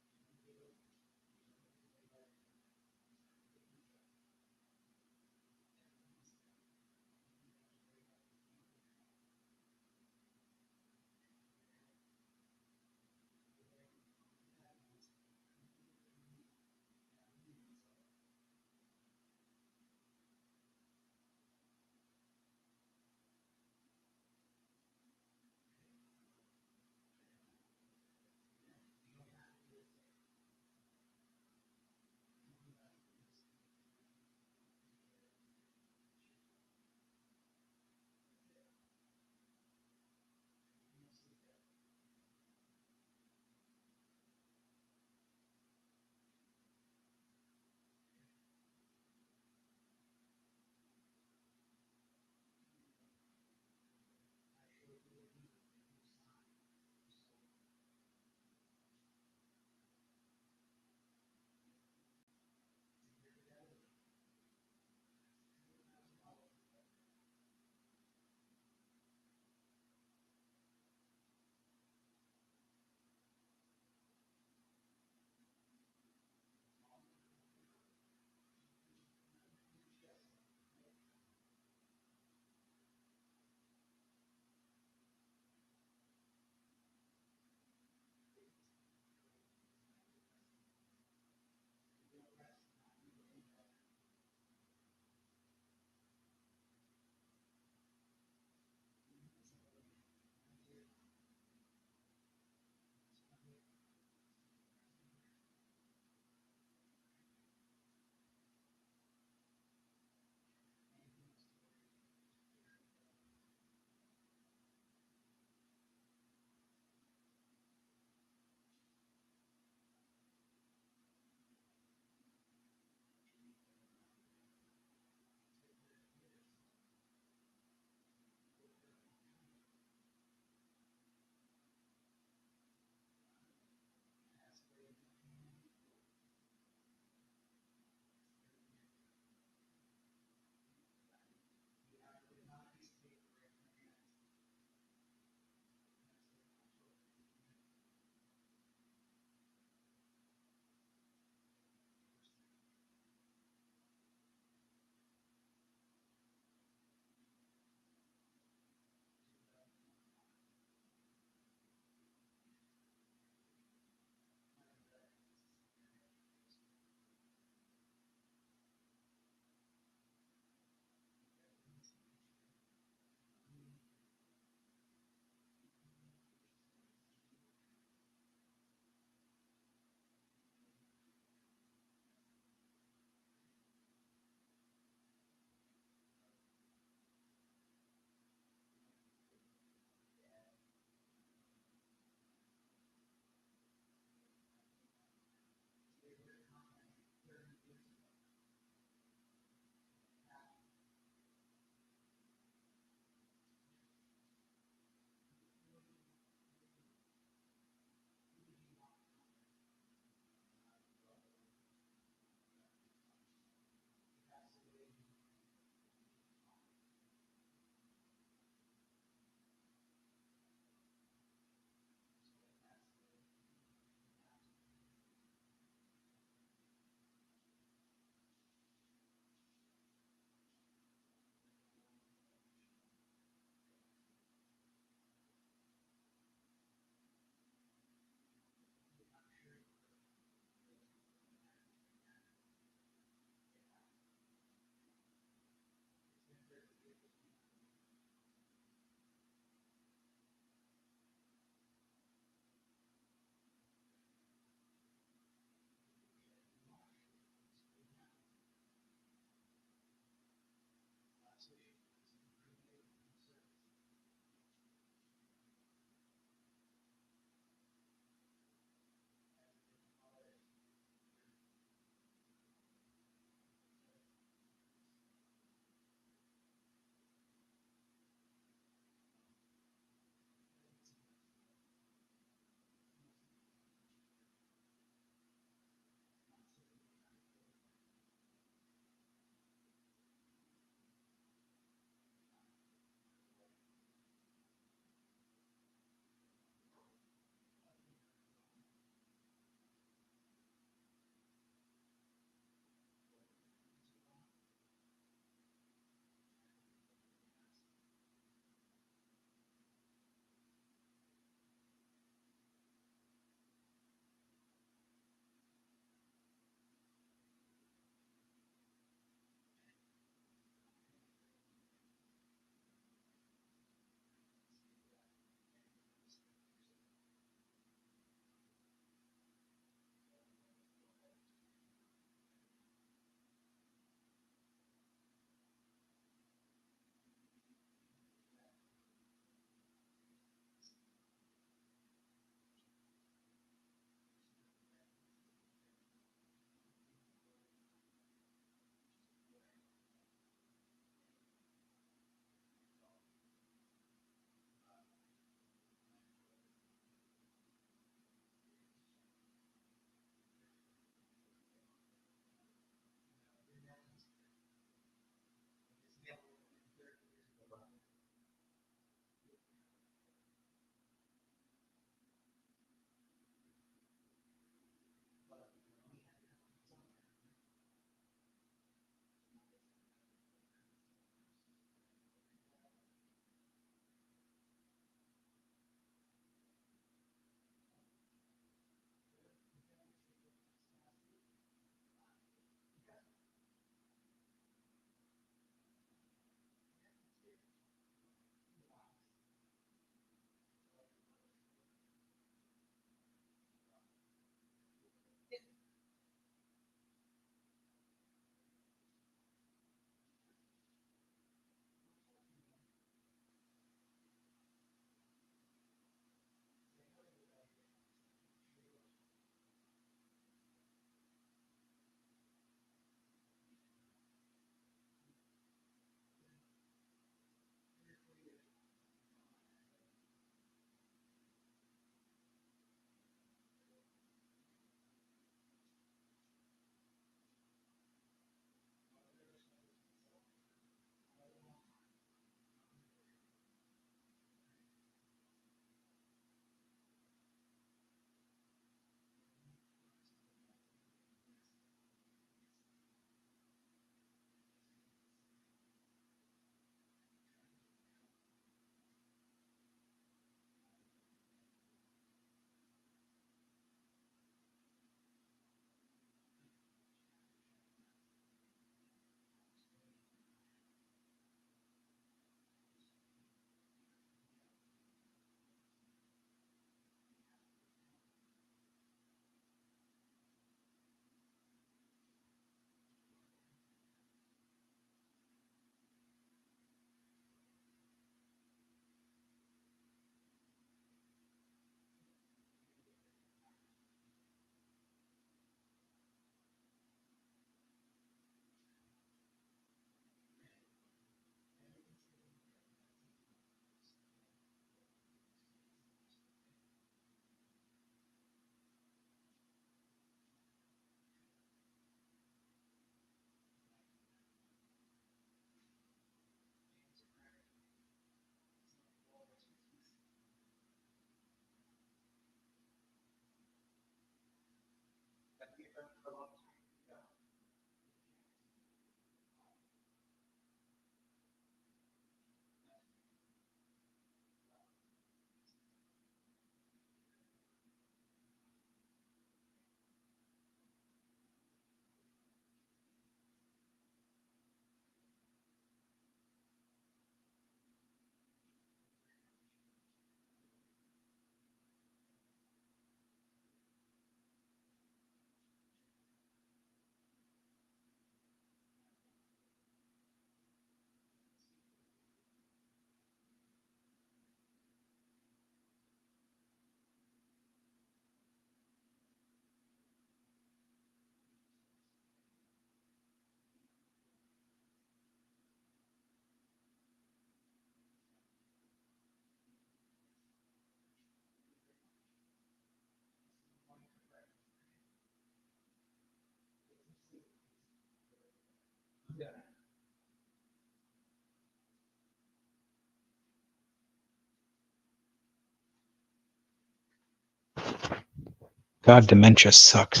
God, dementia sucks.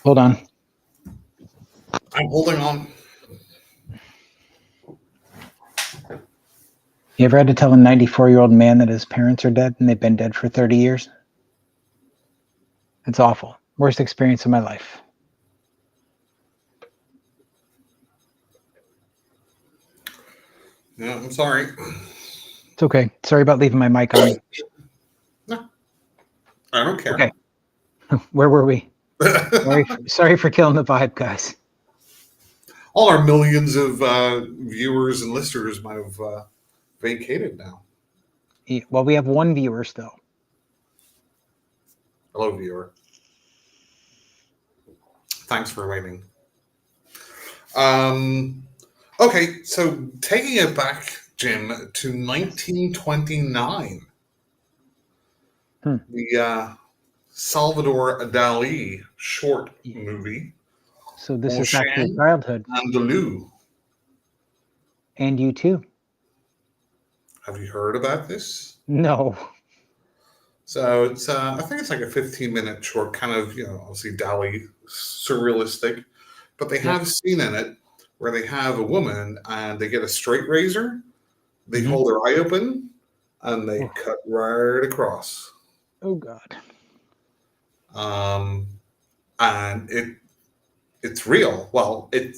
Hold on.
I'm holding on.
You ever had to tell a 94-year-old man that his parents are dead and they've been dead for 30 years? It's awful. Worst experience of my life.
Yeah, I'm sorry.
It's okay. Sorry about leaving my mic on.
No, I don't care.
Okay. Where were we? Sorry for killing the vibe, guys.
All our millions of viewers and listeners might have vacated now.
Well, we have one viewer still.
Hello, viewer. Thanks for waiting. Okay, so taking it back, Jim, to 1929, the Salvador Dali short movie,
So this
Mon
is back to
Chien
your childhood.
Andalou.
And you too.
Have you heard about this?
No.
So it's, I think it's like a 15-minute short, kind of, obviously Dali, surrealistic, but they have a scene in it where they have a woman and they get a straight razor, they hold her eye open, and they cut right across.
Oh God.
And it's real. Well, it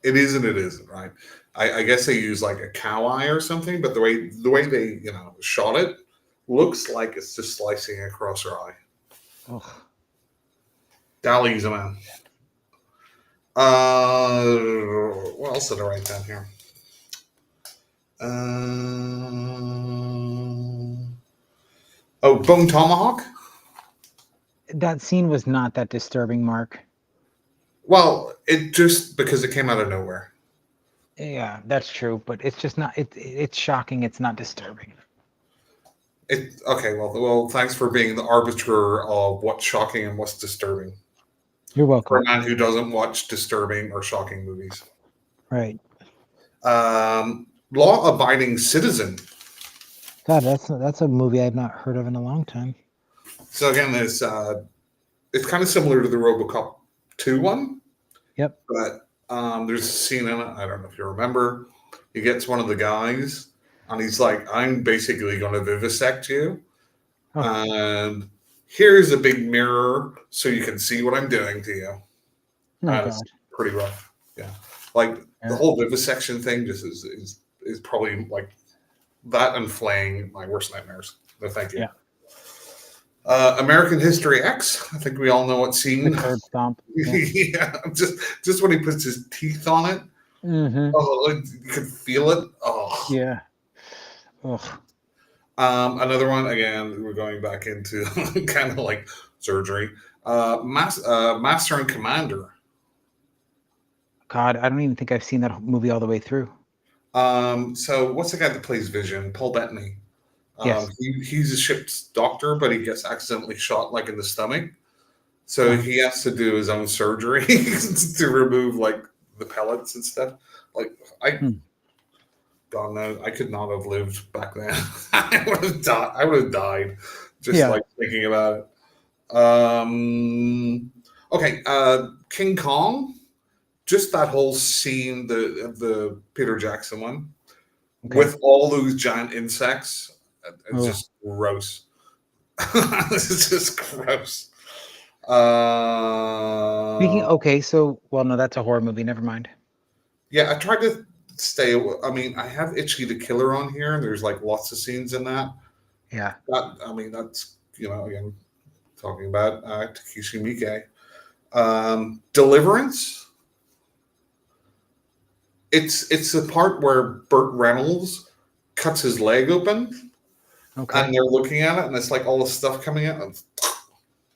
is and it isn't, right? I guess they use like a cow eye or something, but the way they shot it looks like it's just slicing across her eye.
Ugh.
Dali's a man. What else did I write down here? Bone Tomahawk.
That scene was not that disturbing, Mark.
Well, it just because it came out of nowhere.
Yeah, that's true, but it's just not. It's shocking. It's not disturbing.
Okay. Well. Thanks for being the arbiter of what's shocking and what's disturbing.
You're
For
welcome.
a man who doesn't watch disturbing or shocking movies.
Right.
Law-abiding citizen.
God, that's a movie I've not heard of in a long time.
So again, it's kind of similar to the RoboCop 2 one.
Yep.
But there's a scene in it. I don't know if you remember. He gets one of the guys, and he's like, "I'm basically going to vivisect you, and here's a big mirror so you can see what I'm doing to you."
Oh,
It's
God.
pretty rough. Yeah, like the whole vivisection thing just is probably like that and flaying my worst nightmares. No, thank you.
Yeah.
American History X. I think we all know what scene.
The curb stomp.
Yeah, just when he puts his teeth on it.
Mm-hmm.
Oh, you could feel it. Oh,
Yeah. Ugh.
Another one. Again, we're going back into kind of like surgery. Master and Commander.
God, I don't even think I've seen that movie all the way through.
So what's the guy that plays Vision? Paul Bettany.
Yes.
He's a ship's doctor, but he gets accidentally shot like in the stomach. So he has to do his own surgery to remove like the pellets and stuff. Like God no, I could not have lived back then. I would have died. I would have died just like thinking about it. Okay, King Kong. Just that whole scene, the Peter Jackson one, with all those giant insects. It's just gross. It's just gross.
No, that's a horror movie. Never mind.
Yeah, I tried to stay. I mean, I have Itchy the Killer on here. There's like lots of scenes in that.
Yeah.
That's again talking about Takeshi Miike. Deliverance. It's the part where Burt Reynolds cuts his leg open.
Okay.
And they're looking at it, and it's like all the stuff coming out.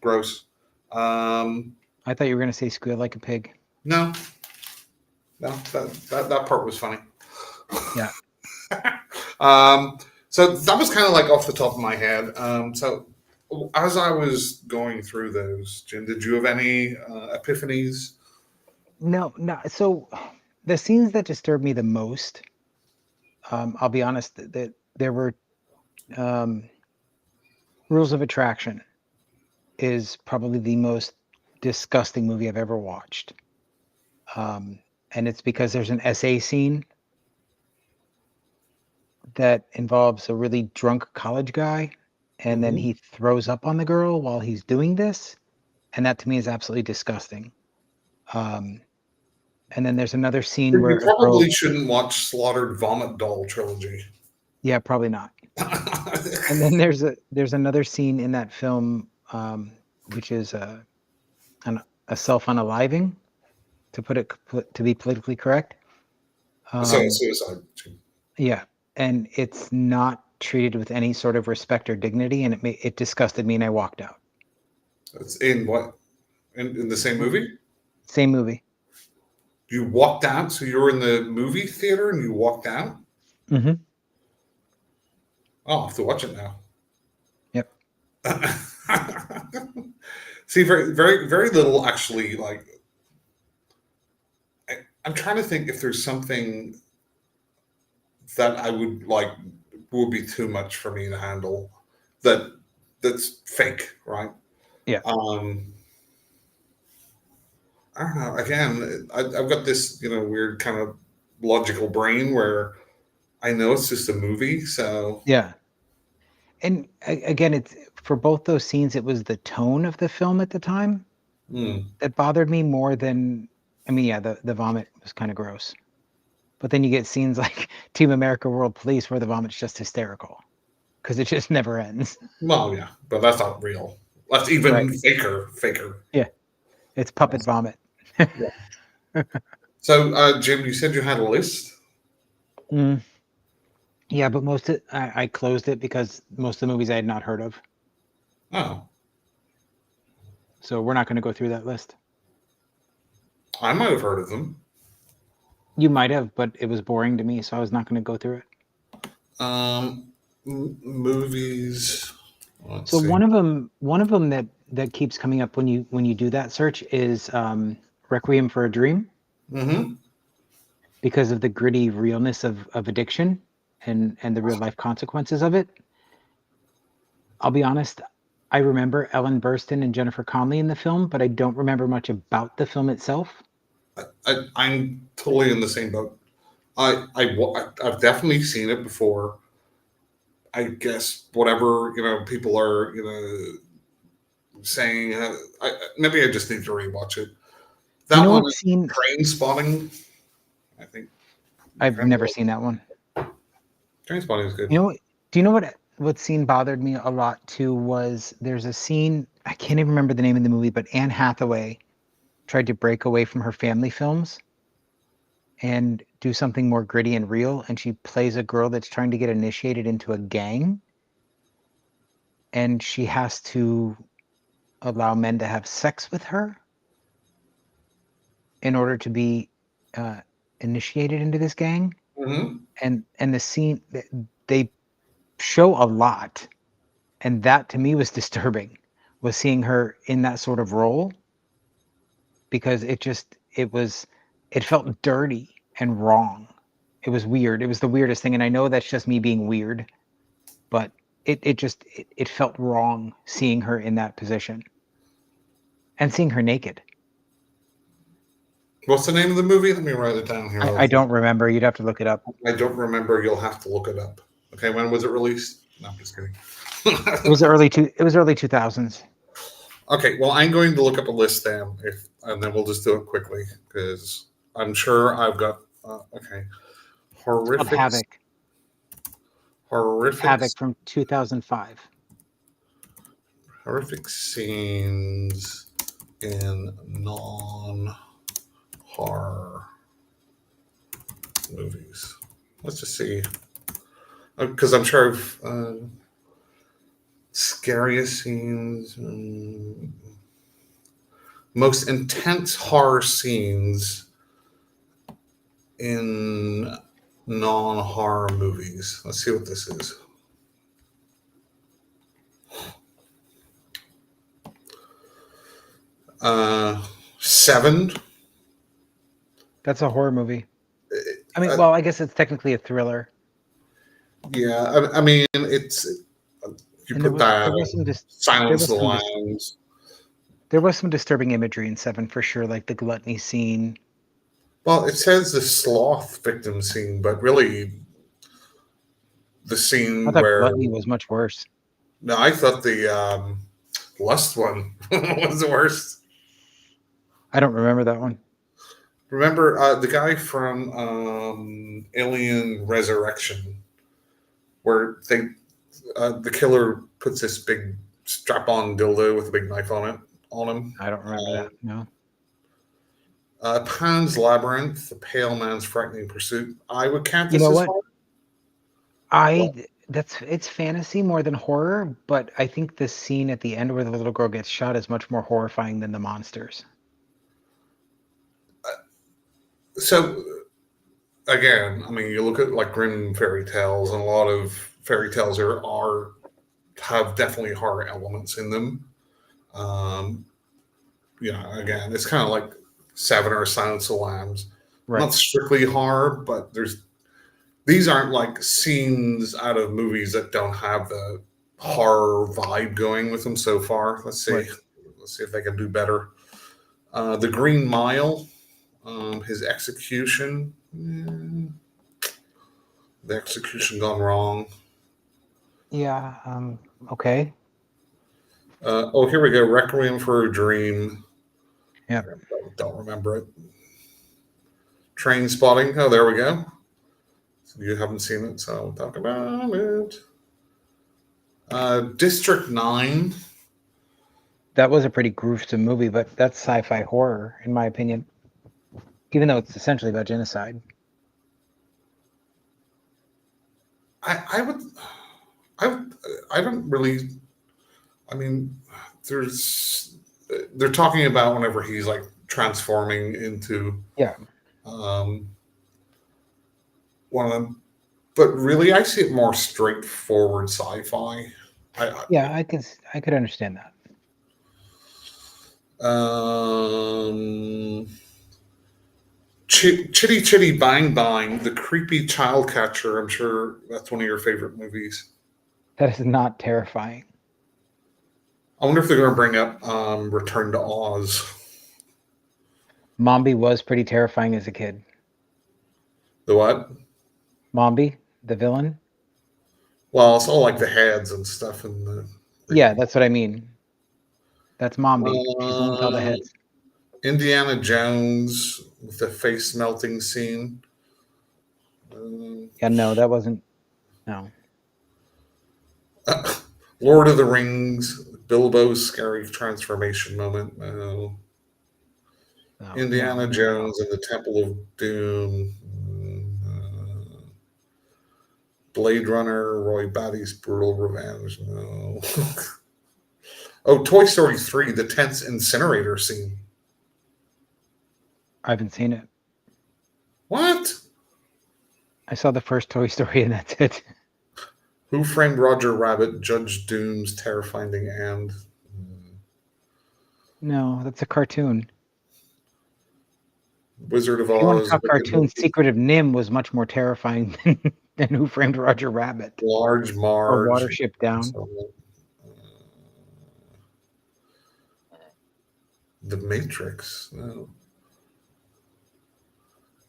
Gross.
I thought you were going to say "Squeal Like a Pig."
No, that part was funny.
Yeah.
So that was kind of like off the top of my head. So as I was going through those, Jim, did you have any epiphanies?
No. So the scenes that disturb me the most, I'll be honest, the there were Rules of Attraction is probably the most disgusting movie I've ever watched. And it's because there's an essay scene that involves a really drunk college guy, and then
Mhm.
he throws up on the girl while he's doing this, and that to me is absolutely disgusting. Um, and then there's another scene
You
where a girl,
probably shouldn't watch Slaughtered Vomit Doll trilogy.
yeah, probably not. And then there's another scene in that film, which is a self unaliving, to put it to be politically correct.
So
Um,
suicide.
yeah, and it's not treated with any sort of respect or dignity, and it disgusted me, and I walked out.
It's in what? In the same movie?
Same movie.
You walked out, so you were in the movie theater and you walked out?
Mm-hmm.
Oh, I'll have to watch it now.
Yep.
See, very, very, very little actually. Like, I'm trying to think if there's something that I would like would be too much for me to handle. That's fake, right?
Yeah.
I don't know. Again, I've got this, weird kind of logical brain where I know it's just a movie, so
Yeah. And again, it's for both those scenes, it was the tone of the film at the time
hmm.
that bothered me more than, I mean, yeah, the vomit was kind of gross. But then you get scenes like Team America World Police where the vomit's just hysterical because it just never ends.
Well, yeah, but that's not real. That's
Right.
even faker.
Yeah. It's puppet vomit.
So, Jim, you said you had a list.
Mm. Yeah, but I closed it because most of the movies I had not heard of.
Oh,
So we're not going to go through that list.
I might have heard of them.
You might have, but it was boring to me, so I was not going to go through it.
Movies. Let's
So
see.
one of them that keeps coming up when you do that search is Requiem for a Dream,
Mm-hmm.
because of the gritty realness of addiction and the real life consequences of it. I'll be honest, I remember Ellen Burstyn and Jennifer Connelly in the film, but I don't remember much about the film itself.
I'm totally in the same boat. I've definitely seen it before. I guess whatever people are saying. Maybe I just need to rewatch it. That
You know
one,
what scene?
Train Spotting. I think
I've never seen that one.
Train Spotting is good.
You know what? Do you know what scene bothered me a lot too was there's a scene, I can't even remember the name of the movie, but Anne Hathaway tried to break away from her family films and do something more gritty and real, and she plays a girl that's trying to get initiated into a gang, and she has to allow men to have sex with her in order to be uh, initiated into this gang.
Mm-hmm.
And the scene, they show a lot, and that to me was disturbing, was seeing her in that sort of role, because it felt dirty and wrong. It was weird. It was the weirdest thing, and I know that's just me being weird, but it felt wrong seeing her in that position and seeing her naked.
What's the name of the movie? Let me write it down here.
I don't remember. You'd have to look it up.
I don't remember. You'll have to look it up. Okay, when was it released? No, I'm just kidding.
It was early 2000s.
Okay, well, I'm going to look up a list then, and then we'll just do it quickly because I'm sure I've got. Okay,
It's called Havoc from 2005.
horrific scenes in non-horror movies. Let's just see, because I'm sure I've scariest scenes, most intense horror scenes in non-horror movies. Let's see what this is. Seven.
That's a horror movie. I mean, well, I guess it's technically a thriller.
Yeah, I mean, it's you
And
put that
there was some
in
there
Silence of
was
the
some
Lambs.
there was some disturbing imagery in Seven for sure, like the gluttony scene.
Well, it says the sloth victim scene, but really the
I
scene
thought
where
gluttony was much worse.
no, I thought the lust one was the worst.
I don't remember that one.
Remember the guy from Alien Resurrection, where the killer puts this big strap-on dildo with a big knife on him.
I don't remember that. No.
Pan's Labyrinth, The Pale Man's Frightening Pursuit. I would count
You
this
know
as
what?
horror.
It's fantasy more than horror, but I think the scene at the end where the little girl gets shot is much more horrifying than the monsters.
So again, I mean, you look at like Grimm fairy tales, and a lot of fairy tales are have definitely horror elements in them. Um, again, it's kind of like Seven or Silence of the Lambs.
Right.
Not strictly horror, but these aren't like scenes out of movies that don't have the horror vibe going with them so far. Let's see.
Right.
Let's see if they can do better. The Green Mile, his execution. The execution gone wrong.
Yeah. Okay.
Here we go. Requiem for a Dream.
Yeah.
Don't remember it. Train Spotting. Oh, there we go. You haven't seen it, so I'll talk about it. District 9.
That was a pretty gruesome movie, but that's sci-fi horror, in my opinion. Even though it's essentially about genocide.
I don't really. I mean, they're talking about whenever he's like transforming into one of them, but really, I see it more straightforward sci-fi.
I could understand that.
Chitty Chitty Bang Bang, The Creepy Child Catcher. I'm sure that's one of your favorite movies.
That is not terrifying.
I wonder if they're going to bring up Return to Oz.
Mombi was pretty terrifying as a kid.
The what?
Mombi, the villain?
Well, it's all like the heads and stuff.
Yeah, that's what I mean. That's Mombi. She's the one with all the heads.
Indiana Jones with the face melting scene.
No, that wasn't. No.
Lord of the Rings, Bilbo's scary transformation moment. No. Indiana Jones and the Temple of Doom. Blade Runner, Roy Batty's Brutal Revenge. No. Oh, Toy Story 3, the tense incinerator scene.
I haven't seen it.
What?
I saw the first Toy Story and that's it.
Who Framed Roger Rabbit, Judge Doom's Terrifying End.
No, that's a cartoon.
Wizard of
If you want to
Oz.
talk cartoons, Secret of Nim was much more terrifying than Who Framed Roger Rabbit.
Large Marge.
Or Watership Down.
The Matrix. No.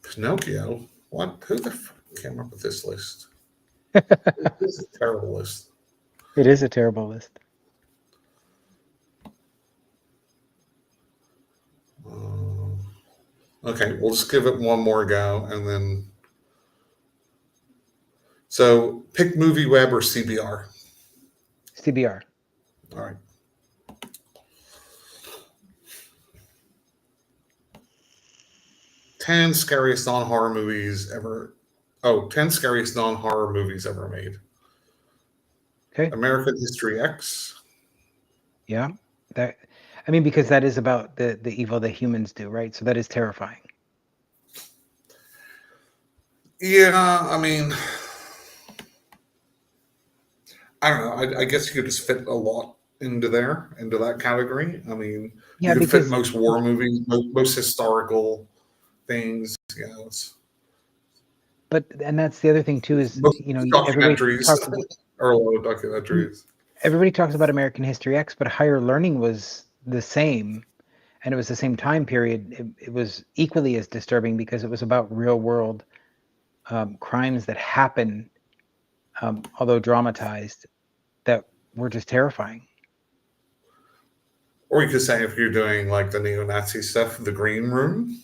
Pinocchio. What? Who the fuck came up with this list? This is a terrible list.
It is a terrible list.
Okay, we'll just give it one more go and then. So pick Movie Web or CBR.
CBR.
All right. Ten scariest non-horror movies ever. 10 scariest non-horror movies ever made.
Okay.
American History X.
Yeah. Because that is about the evil that humans do, right? So that is terrifying.
Yeah, I mean, I don't know. I guess you could just fit a lot into that category. I mean, you could fit most war movies, most historical things.
and that's the other thing too is
Most
everybody
documentaries
talks about,
are a lot of documentaries.
everybody talks about American History X, but Higher Learning was the same, and it was the same time period. It was equally as disturbing because it was about real world crimes that happen, although dramatized, that were just terrifying.
Or you could say if you're doing like the neo-Nazi stuff, The Green Room.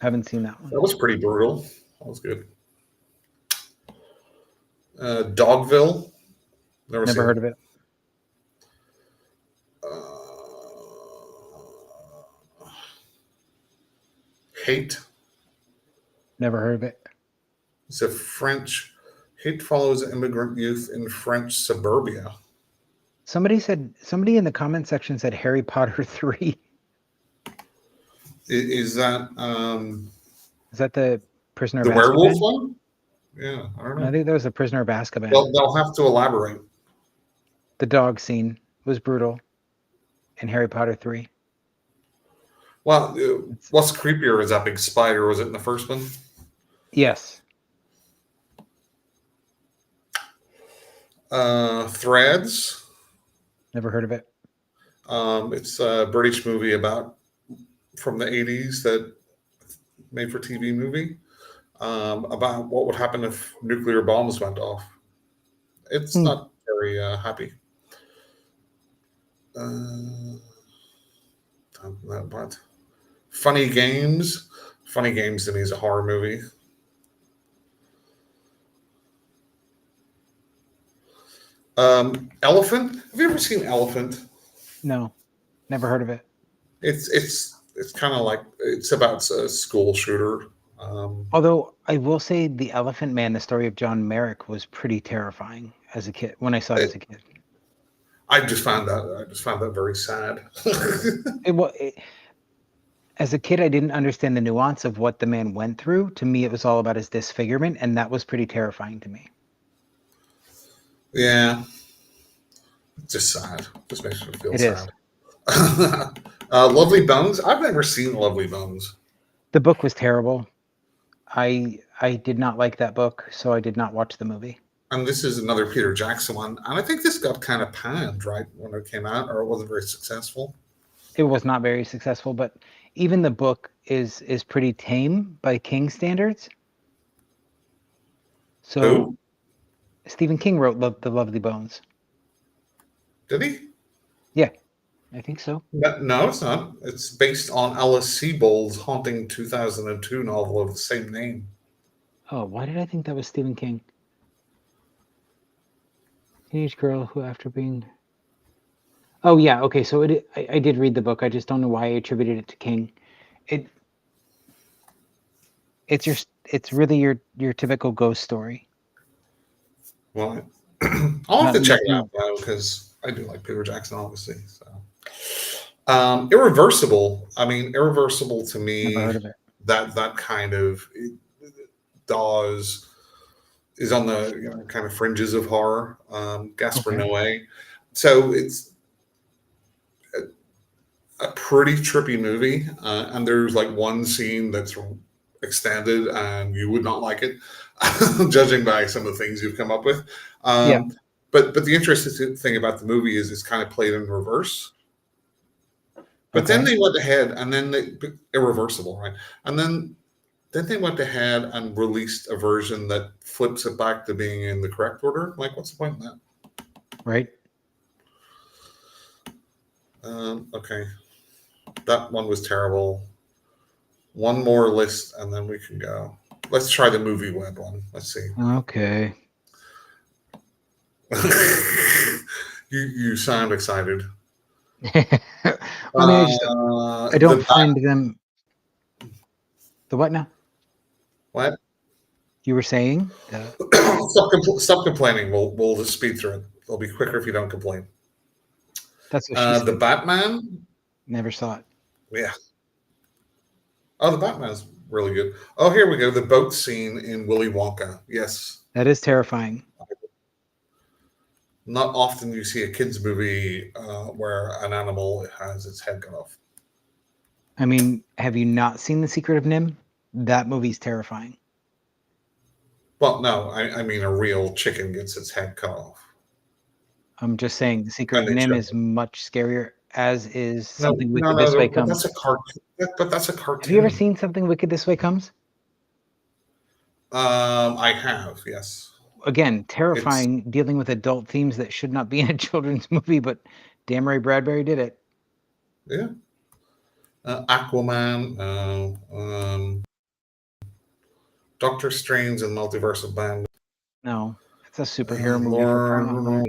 Haven't seen that one.
That was pretty brutal. That was good. Dogville.
Never heard of it.
Hate.
Never heard of it.
It's a French. Hate follows immigrant youth in French suburbia.
Somebody in the comment section said Harry Potter 3.
Is that
Is that the Prisoner
the
of
werewolf
Azkaban?
one? Yeah, I don't know.
I think that was the Prisoner of Azkaban.
They'll have to elaborate.
The dog scene was brutal in Harry Potter 3.
Well, what's creepier is that big spider. Was it in the first one?
Yes.
Threads.
Never heard of it.
It's a British movie from the 80s that made for TV movie about what would happen if nuclear bombs went off. It's not very happy. What? Funny Games. Funny Games to me is a horror movie. Elephant. Have you ever seen Elephant?
No, never heard of it.
It's kind of like it's about a school shooter.
Although I will say, The Elephant Man, the story of John Merrick, was pretty terrifying as a kid. When I saw it as a kid,
I just found that very sad.
As a kid, I didn't understand the nuance of what the man went through. To me, it was all about his disfigurement, and that was pretty terrifying to me.
Yeah, it's just sad. Just makes me feel
It
sad. Lovely Bones. I've never seen Lovely Bones.
The book was terrible. I did not like that book, so I did not watch the movie.
And this is another Peter Jackson one. And I think this got kind of panned right when it came out, or it wasn't very successful.
It was not very successful, but even the book is pretty tame by King standards. So
Who?
Stephen King wrote The Lovely Bones.
Did he?
Yeah, I think so.
No, it's not. It's based on Alice Sebold's haunting 2002 novel of the same name.
Oh, why did I think that was Stephen King? Teenage girl who, after being... Oh, yeah, okay, so I did read the book. I just don't know why I attributed it to King. It's really your typical ghost story.
Well, I'll have to check it out though, because I do like Peter Jackson, obviously. So, Irreversible. I mean, Irreversible to me,
Never heard of it.
that kind of Dawes is on the kind of fringes of horror. Gaspar Noé. So it's a pretty trippy movie, and there's like one scene that's extended, and you would not like it, judging by some of the things you've come up with. But the interesting thing about the movie is it's kind of played in reverse. But then they went ahead and then Irreversible, right? And then they went ahead and released a version that flips it back to being in the correct order. Like, what's the point in that?
Right.
Okay. That one was terrible. One more list, and then we can go. Let's try the movie web one. Let's see.
Okay.
You sound excited.
I don't find them. The what now?
What?
You were saying?
Stop complaining. We'll just speed through it. It'll be quicker if you don't complain.
That's what she said.
The Batman.
Never saw it.
Yeah. Oh, the Batman's really good. Oh, here we go. The boat scene in Willy Wonka. Yes.
That is terrifying.
Not often you see a kids movie where an animal has its head cut off.
I mean, have you not seen The Secret of NIMH? That movie's terrifying.
Well, no, I mean a real chicken gets its head cut off.
I'm just saying The Secret
And
of
they
Nim
show
is much scarier, as is
no,
Something
no,
Wicked
no,
This Way
no, but
Comes.
that's a cartoon. But that's a
Have you ever
cartoon.
seen Something Wicked This Way Comes?
I have, yes.
Again,
It's
terrifying, dealing with adult themes that should not be in a children's movie, but damn Ray Bradbury did it.
yeah. Aquaman, Doctor Strange and Multiverse of Madness.
No, it's a superhero movie for crying out loud.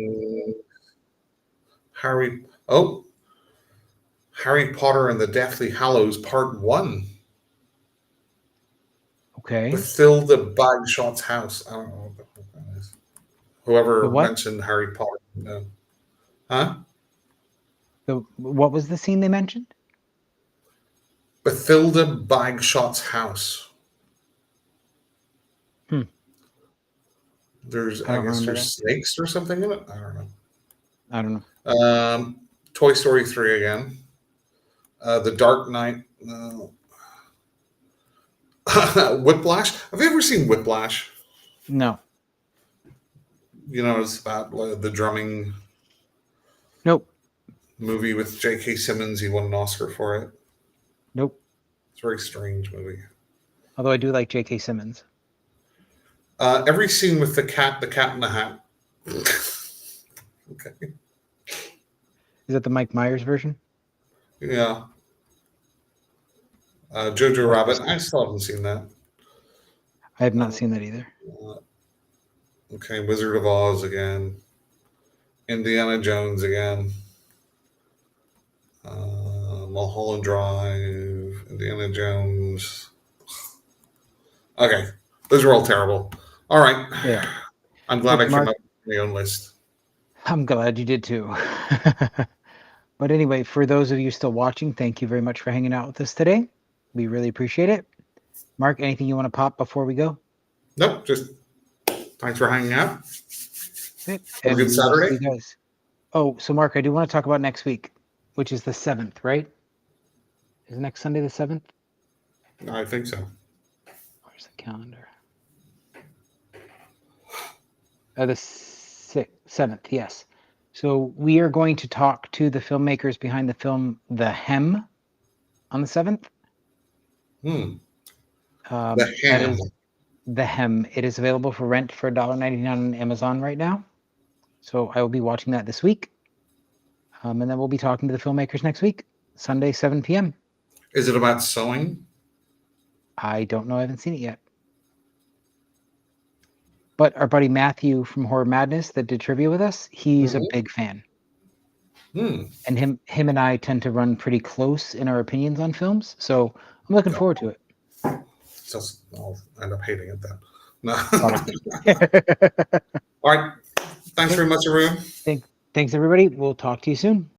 Harry Potter and the Deathly Hallows Part 1.
Okay.
Bathilda Bagshot's house. I don't know what the fuck that is. Whoever
The what?
mentioned Harry Potter. No. Huh?
What was the scene they mentioned?
Bathilda Bagshot's house.
Hmm.
There's,
I
I
don't
guess
remember
there's snakes or something in it. I don't know.
I don't know.
Toy Story 3 again. The Dark Knight. No. Whiplash. Have you ever seen Whiplash?
No.
You know, it's about the drumming
Nope.
movie with J.K. Simmons. He won an Oscar for it.
Nope.
It's a very strange movie.
Although I do like J.K. Simmons.
Every scene with the cat in the hat. Okay.
Is that the Mike Myers version?
Yeah. Jojo Rabbit. I still haven't seen that.
I have not seen that either.
Okay, Wizard of Oz again. Indiana Jones again. Mulholland Drive. Indiana Jones. Okay, those are all terrible. All right.
Yeah.
I'm glad
Look,
I came
Mark-
up with my own list.
I'm glad you did too. But anyway, for those of you still watching, thank you very much for hanging out with us today. We really appreciate it. Mark, anything you want to pop before we go?
Nope, just thanks for hanging out.
Okay.
Have a good
And we will see
Saturday.
you guys. Oh, so Mark, I do want to talk about next week, which is the 7th, right? Is next Sunday the 7th?
I think so.
Where's the calendar? The 7th, yes. So we are going to talk to the filmmakers behind the film The Hem on the 7th.
The
That
Ham.
is The Hem. It is available for rent for $1.99 on Amazon right now. So I will be watching that this week. And then we'll be talking to the filmmakers next week, Sunday, 7 p.m.
Is it about sewing?
I don't know. I haven't seen it yet. But our buddy Matthew from Horror Madness that did trivia with us, he's a big fan. And him and I tend to run pretty close in our opinions on films. So I'm looking forward to it.
Just, I'll end up hating it then. No.
Probably.
All right. Thanks very much, everyone.
Thanks, everybody. We'll talk to you soon.